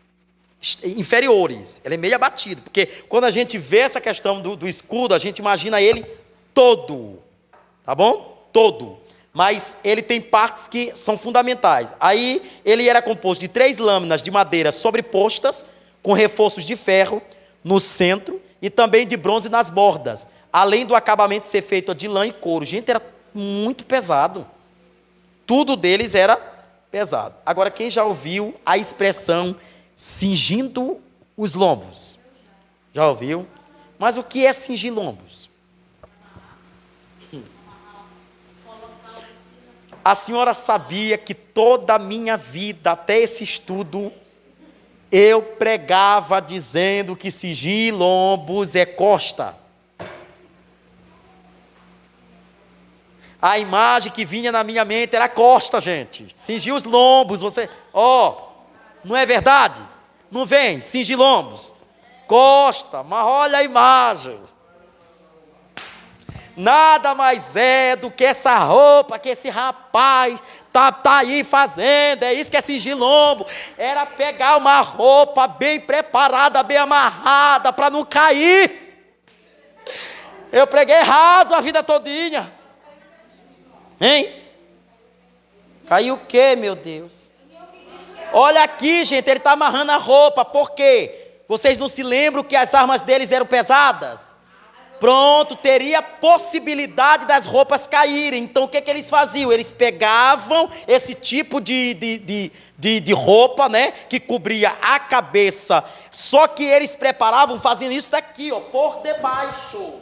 inferiores, ele é meio abatido, porque quando a gente vê essa questão do escudo, a gente imagina ele todo, tá bom? Todo. Mas ele tem partes que são fundamentais. Aí ele era composto de 3 lâminas de madeira sobrepostas, com reforços de ferro no centro e também de bronze nas bordas, além do acabamento ser feito de lã e couro. Gente, era muito pesado. Tudo deles era pesado. Agora, quem já ouviu a expressão cingindo os lombos? Já ouviu? Mas o que é cingir lombos? A senhora sabia que toda a minha vida, até esse estudo, eu pregava dizendo que cingir lombos é costa. A imagem que vinha na minha mente era costa, gente. Cingir os lombos, não é verdade? Não vem, cingir lombos. Costa, mas olha a imagem. Nada mais é do que essa roupa que esse rapaz tá aí fazendo. É isso que é cingir lombo. Era pegar uma roupa bem preparada, bem amarrada, para não cair. Eu preguei errado a vida todinha. Hein? Caiu o quê, meu Deus? Olha aqui, gente, ele está amarrando a roupa. Por quê? Vocês não se lembram que as armas deles eram pesadas? Pronto, teria possibilidade das roupas caírem. Então o que eles faziam? Eles pegavam esse tipo de roupa, né, que cobria a cabeça. Só que eles preparavam fazendo isso daqui, por debaixo,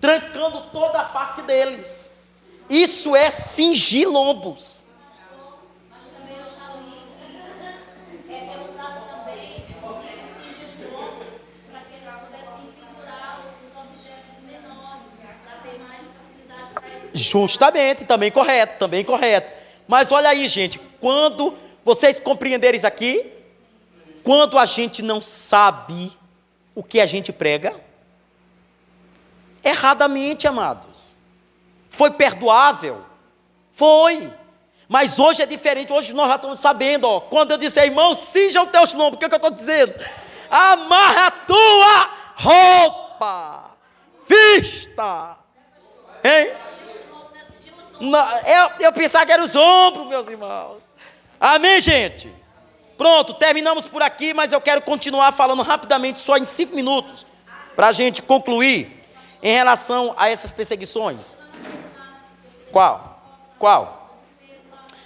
trancando toda a parte deles. Isso é cingir lombos. Justamente, também correto, também correto. Mas olha aí, gente, quando vocês compreenderem isso aqui, quando a gente não sabe o que a gente prega, erradamente, amados, foi perdoável? Foi. Mas hoje é diferente, hoje nós já estamos sabendo, ó, quando eu disser, irmão, cinja os teus lombos, o que é que eu estou dizendo? Amarra a tua roupa, vista, hein? Não, eu pensava que era os ombros, meus irmãos. Amém, gente? Pronto, terminamos por aqui, mas eu quero continuar falando rapidamente, só em 5 minutos, para a gente concluir, em relação a essas perseguições. Qual?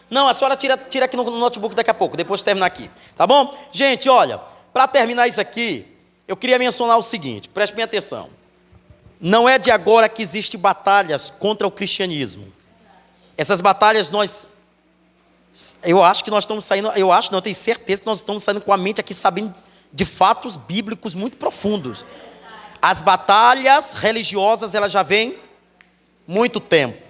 Não, a senhora tira aqui no notebook daqui a pouco, depois de terminar aqui, tá bom? Gente, olha, para terminar isso aqui, eu queria mencionar o seguinte, preste bem atenção. Não é de agora que existem batalhas contra o cristianismo. Essas batalhas eu acho que nós estamos saindo, eu tenho certeza que nós estamos saindo com a mente aqui sabendo de fatos bíblicos muito profundos. As batalhas religiosas, elas já vêm muito tempo,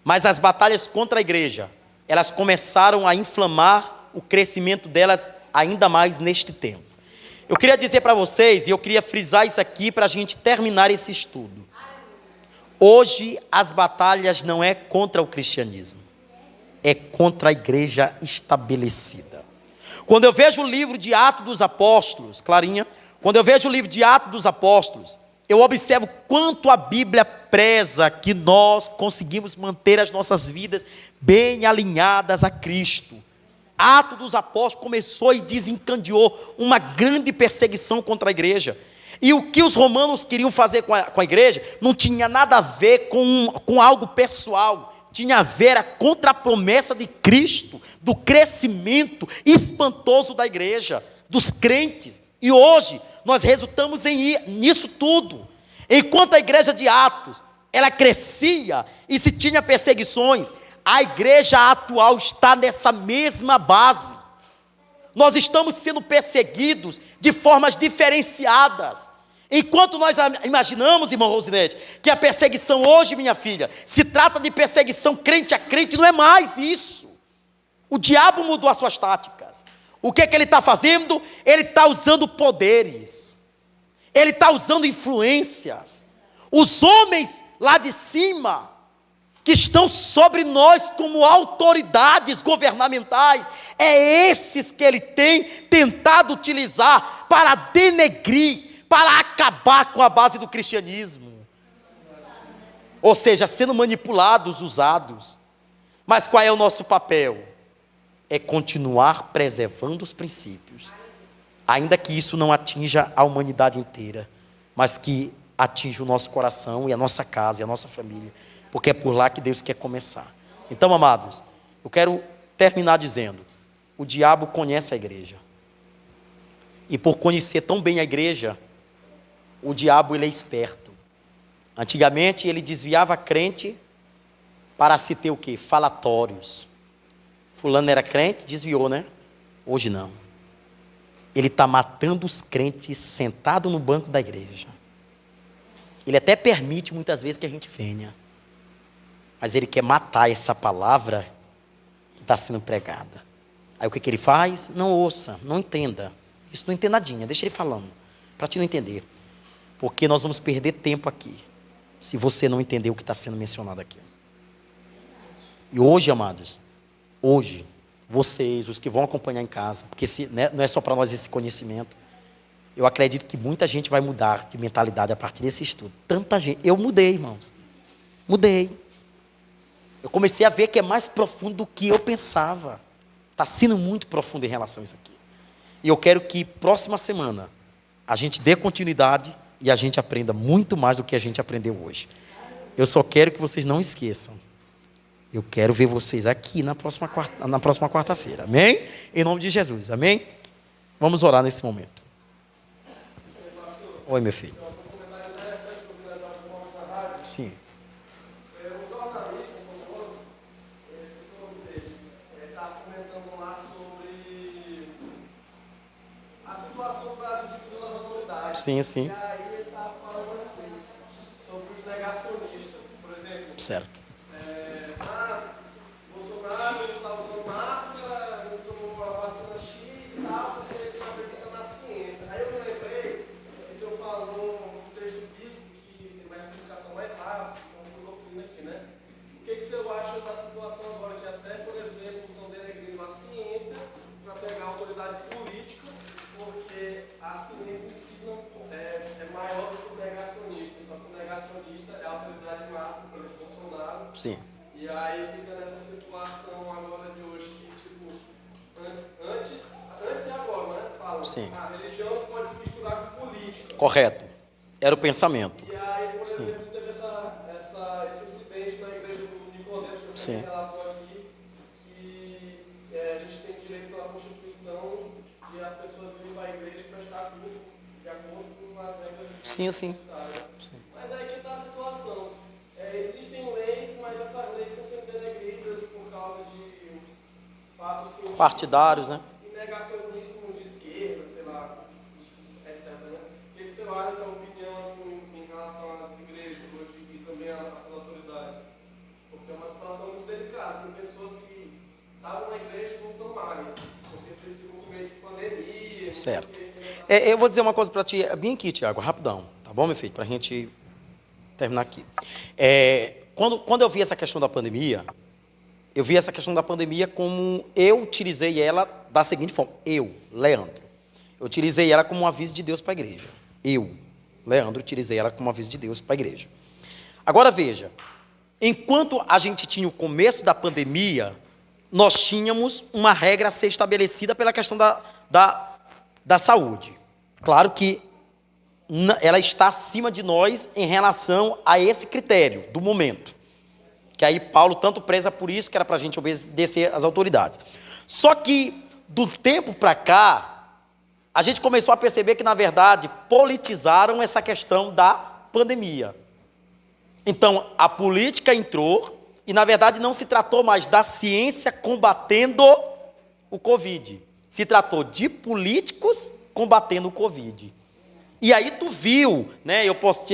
mas as batalhas contra a igreja, elas começaram a inflamar o crescimento delas ainda mais neste tempo. Eu queria dizer para vocês, e eu queria frisar isso aqui para a gente terminar esse estudo. Hoje as batalhas não é contra o cristianismo, é contra a igreja estabelecida. Quando eu vejo o livro de Atos dos Apóstolos, Clarinha, quando eu vejo o livro de Atos dos Apóstolos, eu observo quanto a Bíblia preza que nós conseguimos manter as nossas vidas bem alinhadas a Cristo. Atos dos Apóstolos começou e desencadeou uma grande perseguição contra a igreja. E o que os romanos queriam fazer com a igreja não tinha nada a ver com algo pessoal, tinha a ver contra a promessa de Cristo, do crescimento espantoso da igreja, dos crentes. E hoje nós resultamos nisso tudo. Enquanto a igreja de Atos, ela crescia e se tinha perseguições, a igreja atual está nessa mesma base. Nós estamos sendo perseguidos de formas diferenciadas. Enquanto nós imaginamos, irmão Rosinete, que a perseguição hoje, minha filha, se trata de perseguição crente a crente, não é mais isso. O diabo mudou as suas táticas. O que ele está fazendo? Ele está usando poderes. Ele está usando influências. Os homens lá de cima, que estão sobre nós como autoridades governamentais, é esses que ele tem tentado utilizar para denegrir, para acabar com a base do cristianismo. Ou seja, sendo manipulados, usados. Mas qual é o nosso papel? É continuar preservando os princípios, ainda que isso não atinja a humanidade inteira, mas que atinja o nosso coração e a nossa casa e a nossa família, porque é por lá que Deus quer começar. Então, amados, eu quero terminar dizendo, o diabo conhece a igreja, e por conhecer tão bem a igreja, o diabo ele é esperto. Antigamente ele desviava a crente para se ter o quê? Falatórios. Fulano era crente, desviou, né? Hoje não. Ele está matando os crentes sentado no banco da igreja. Ele até permite muitas vezes que a gente venha, mas ele quer matar essa palavra que está sendo pregada. Aí o que ele faz? Não ouça, não entenda. Isso não entenda nadinha, deixa ele falando, para ti não entender. Porque nós vamos perder tempo aqui, se você não entender o que está sendo mencionado aqui. E hoje, amados, hoje, vocês, os que vão acompanhar em casa, porque não é só para nós esse conhecimento, eu acredito que muita gente vai mudar de mentalidade a partir desse estudo. Tanta gente, eu mudei, irmãos, mudei. Eu comecei a ver que é mais profundo do que eu pensava. Está sendo muito profundo em relação a isso aqui. E eu quero que próxima semana a gente dê continuidade e a gente aprenda muito mais do que a gente aprendeu hoje. Eu só quero que vocês não esqueçam. Eu quero ver vocês aqui na próxima quarta-feira. Amém? Em nome de Jesus. Amém? Vamos orar nesse momento. Oi, meu filho. Sim. O jornalista famoso, está comentando lá sobre a situação do Brasil de as autoridades. Sim, sim. E aí ele está falando assim, sobre os negacionistas, por exemplo. Certo. Sim. E aí fica nessa situação agora de hoje que, tipo, antes e agora, né? Falam, Sim. a religião não pode se misturar com política. Correto. Era o pensamento. E aí, por Sim. exemplo, teve esse incidente na igreja do Nicodemos, que Sim. eu relatou aqui, que a gente tem direito pela Constituição de as pessoas virem para a igreja e prestar culto de acordo com as regras do Sim. Sim. Mas aí que está a situação. Existem leis, mas essas leis estão sendo denegridas por causa de fatos científicos. Partidários, né? E negacionismo de esquerda, sei lá, etc. Né? O que você acha essa opinião assim, em relação às igrejas hoje e também às autoridades? Porque é uma situação muito delicada. Tem pessoas que estavam na igreja e não estão mais, porque eles ficam com medo de pandemia. Certo. Eu vou dizer uma coisa para ti, bem aqui, Tiago, rapidão, tá bom, meu filho? Para a gente terminar aqui. Quando eu vi essa questão da pandemia, eu vi essa questão da pandemia como eu utilizei ela da seguinte forma. Eu, Leandro, eu utilizei ela como um aviso de Deus para a igreja. Eu, Leandro, utilizei ela como um aviso de Deus para a igreja. Agora veja, enquanto a gente tinha o começo da pandemia, nós tínhamos uma regra a ser estabelecida pela questão da saúde. Claro que ela está acima de nós em relação a esse critério do momento. Que aí Paulo tanto preza por isso, que era para a gente obedecer às autoridades. Só que, do tempo para cá, a gente começou a perceber que, na verdade, politizaram essa questão da pandemia. Então, a política entrou e, na verdade, não se tratou mais da ciência combatendo o Covid. Se tratou de políticos combatendo o Covid. E aí tu viu, né? Eu posso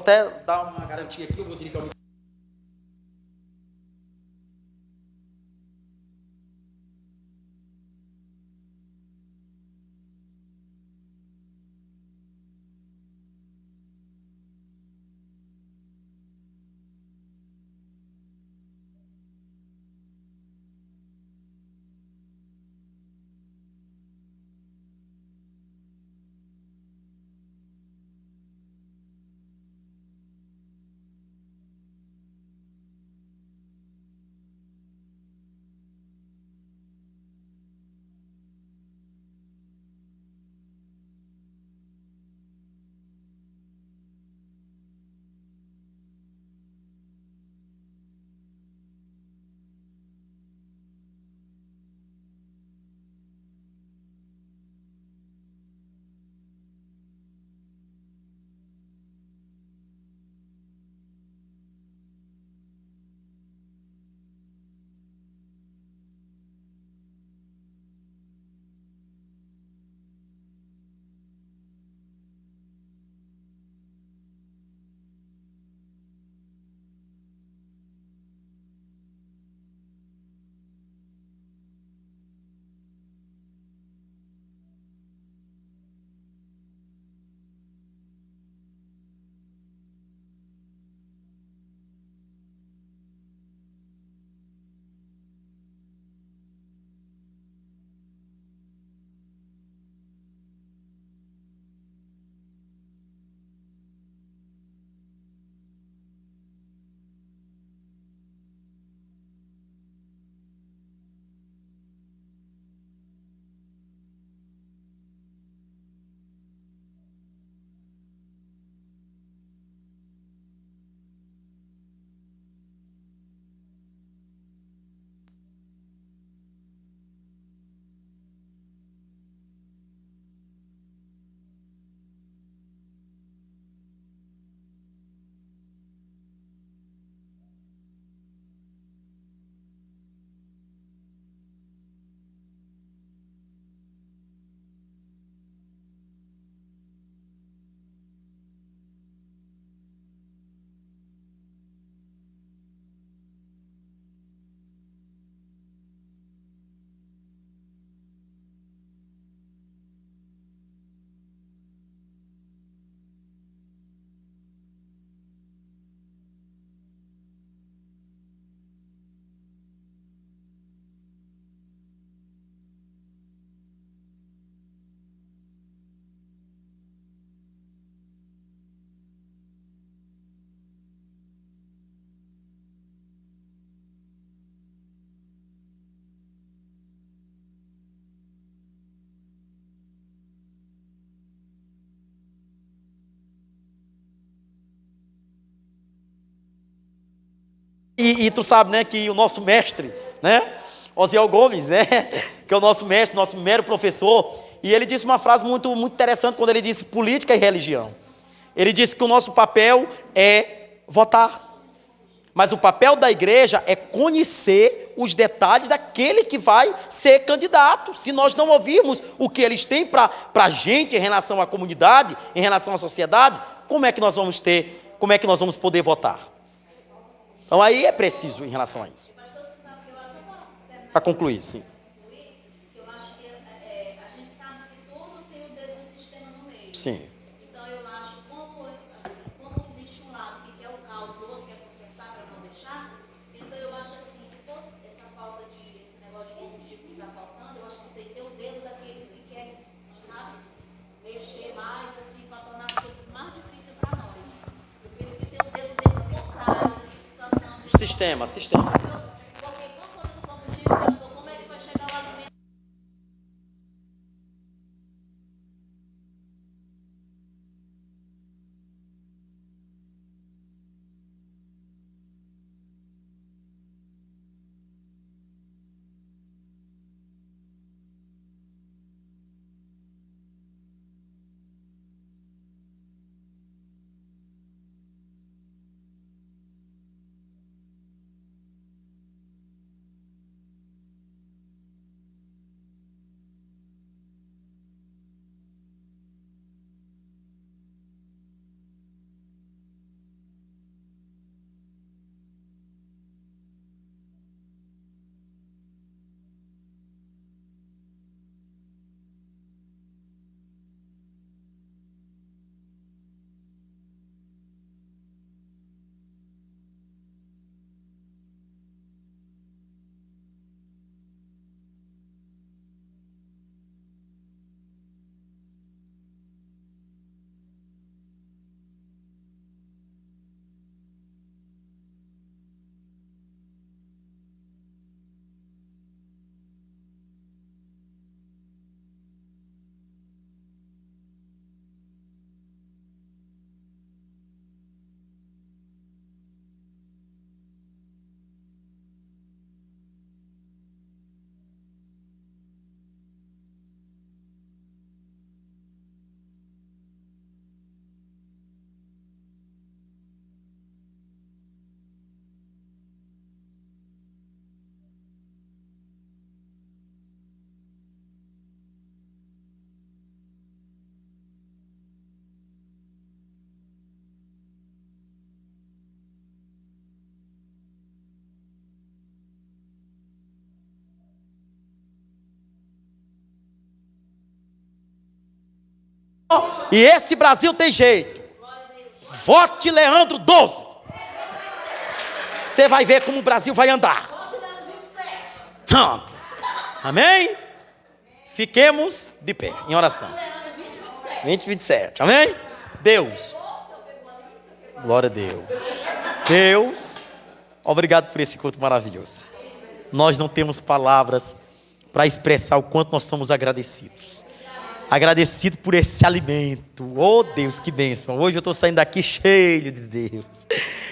até dar uma garantia aqui, eu vou desligar o microfone. E tu sabe, né, que o nosso mestre, né, Osiel Gomes, né, que é o nosso mestre, nosso mero professor, e ele disse uma frase muito, muito interessante quando ele disse política e religião. Ele disse que o nosso papel é votar. Mas o papel da igreja é conhecer os detalhes daquele que vai ser candidato. Se nós não ouvirmos o que eles têm para a gente em relação à comunidade, em relação à sociedade, como é que nós vamos poder votar? Então aí é preciso em relação a isso. Para concluir, sim. Eu acho que a gente sabe que tudo tem o dedo do sistema no meio. Sim. Então eu acho como existe um lado que quer o caos, o outro quer consertar para não deixar. Então eu acho assim que toda essa falta esse negócio de combustível que está faltando, eu acho que isso aí tem o dedo daqueles que querem, sabe, mexer mais assim para tornar as coisas mais difíceis para nós. Eu penso que tem o dedo deles por trás dessa situação. Sistema. Porque quando falta do combustível, pastor, como é que vai chegar o alimento? E esse Brasil tem jeito. Vote Leandro 12. Você vai ver como o Brasil vai andar. Amém? Fiquemos de pé, em oração. 2027, amém? Deus. Glória a Deus. Deus, obrigado por esse culto maravilhoso. Nós não temos palavras para expressar o quanto nós somos agradecidos. Agradecido por esse alimento. Oh Deus, que bênção. Hoje eu estou saindo daqui cheio de Deus,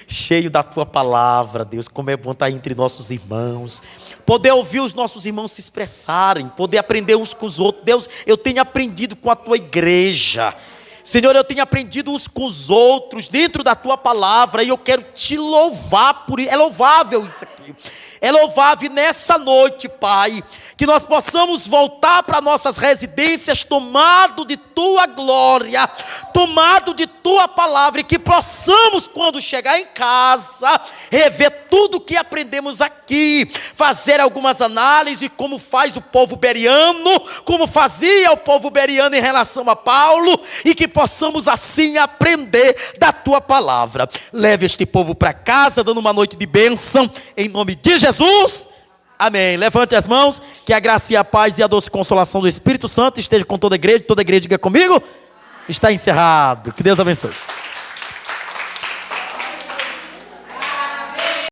cheio da tua palavra. Deus, como é bom estar entre nossos irmãos, poder ouvir os nossos irmãos se expressarem, poder aprender uns com os outros. Deus, eu tenho aprendido com a tua igreja, Senhor, eu tenho aprendido uns com os outros dentro da tua palavra, e eu quero te louvar por isso. É louvável isso aqui. É louvável nessa noite, Pai, que nós possamos voltar para nossas residências tomado de tua glória, tomado de tua palavra, e que possamos, quando chegar em casa, rever tudo que aprendemos aqui, fazer algumas análises, como faz o povo bereano, como fazia o povo bereano em relação a Paulo, e que possamos assim aprender da tua palavra. Leve este povo para casa, dando uma noite de bênção, em nome de Jesus. Amém. Levante as mãos, que a graça e a paz e a doce consolação do Espírito Santo esteja com toda a igreja diga comigo. Está encerrado. Que Deus abençoe.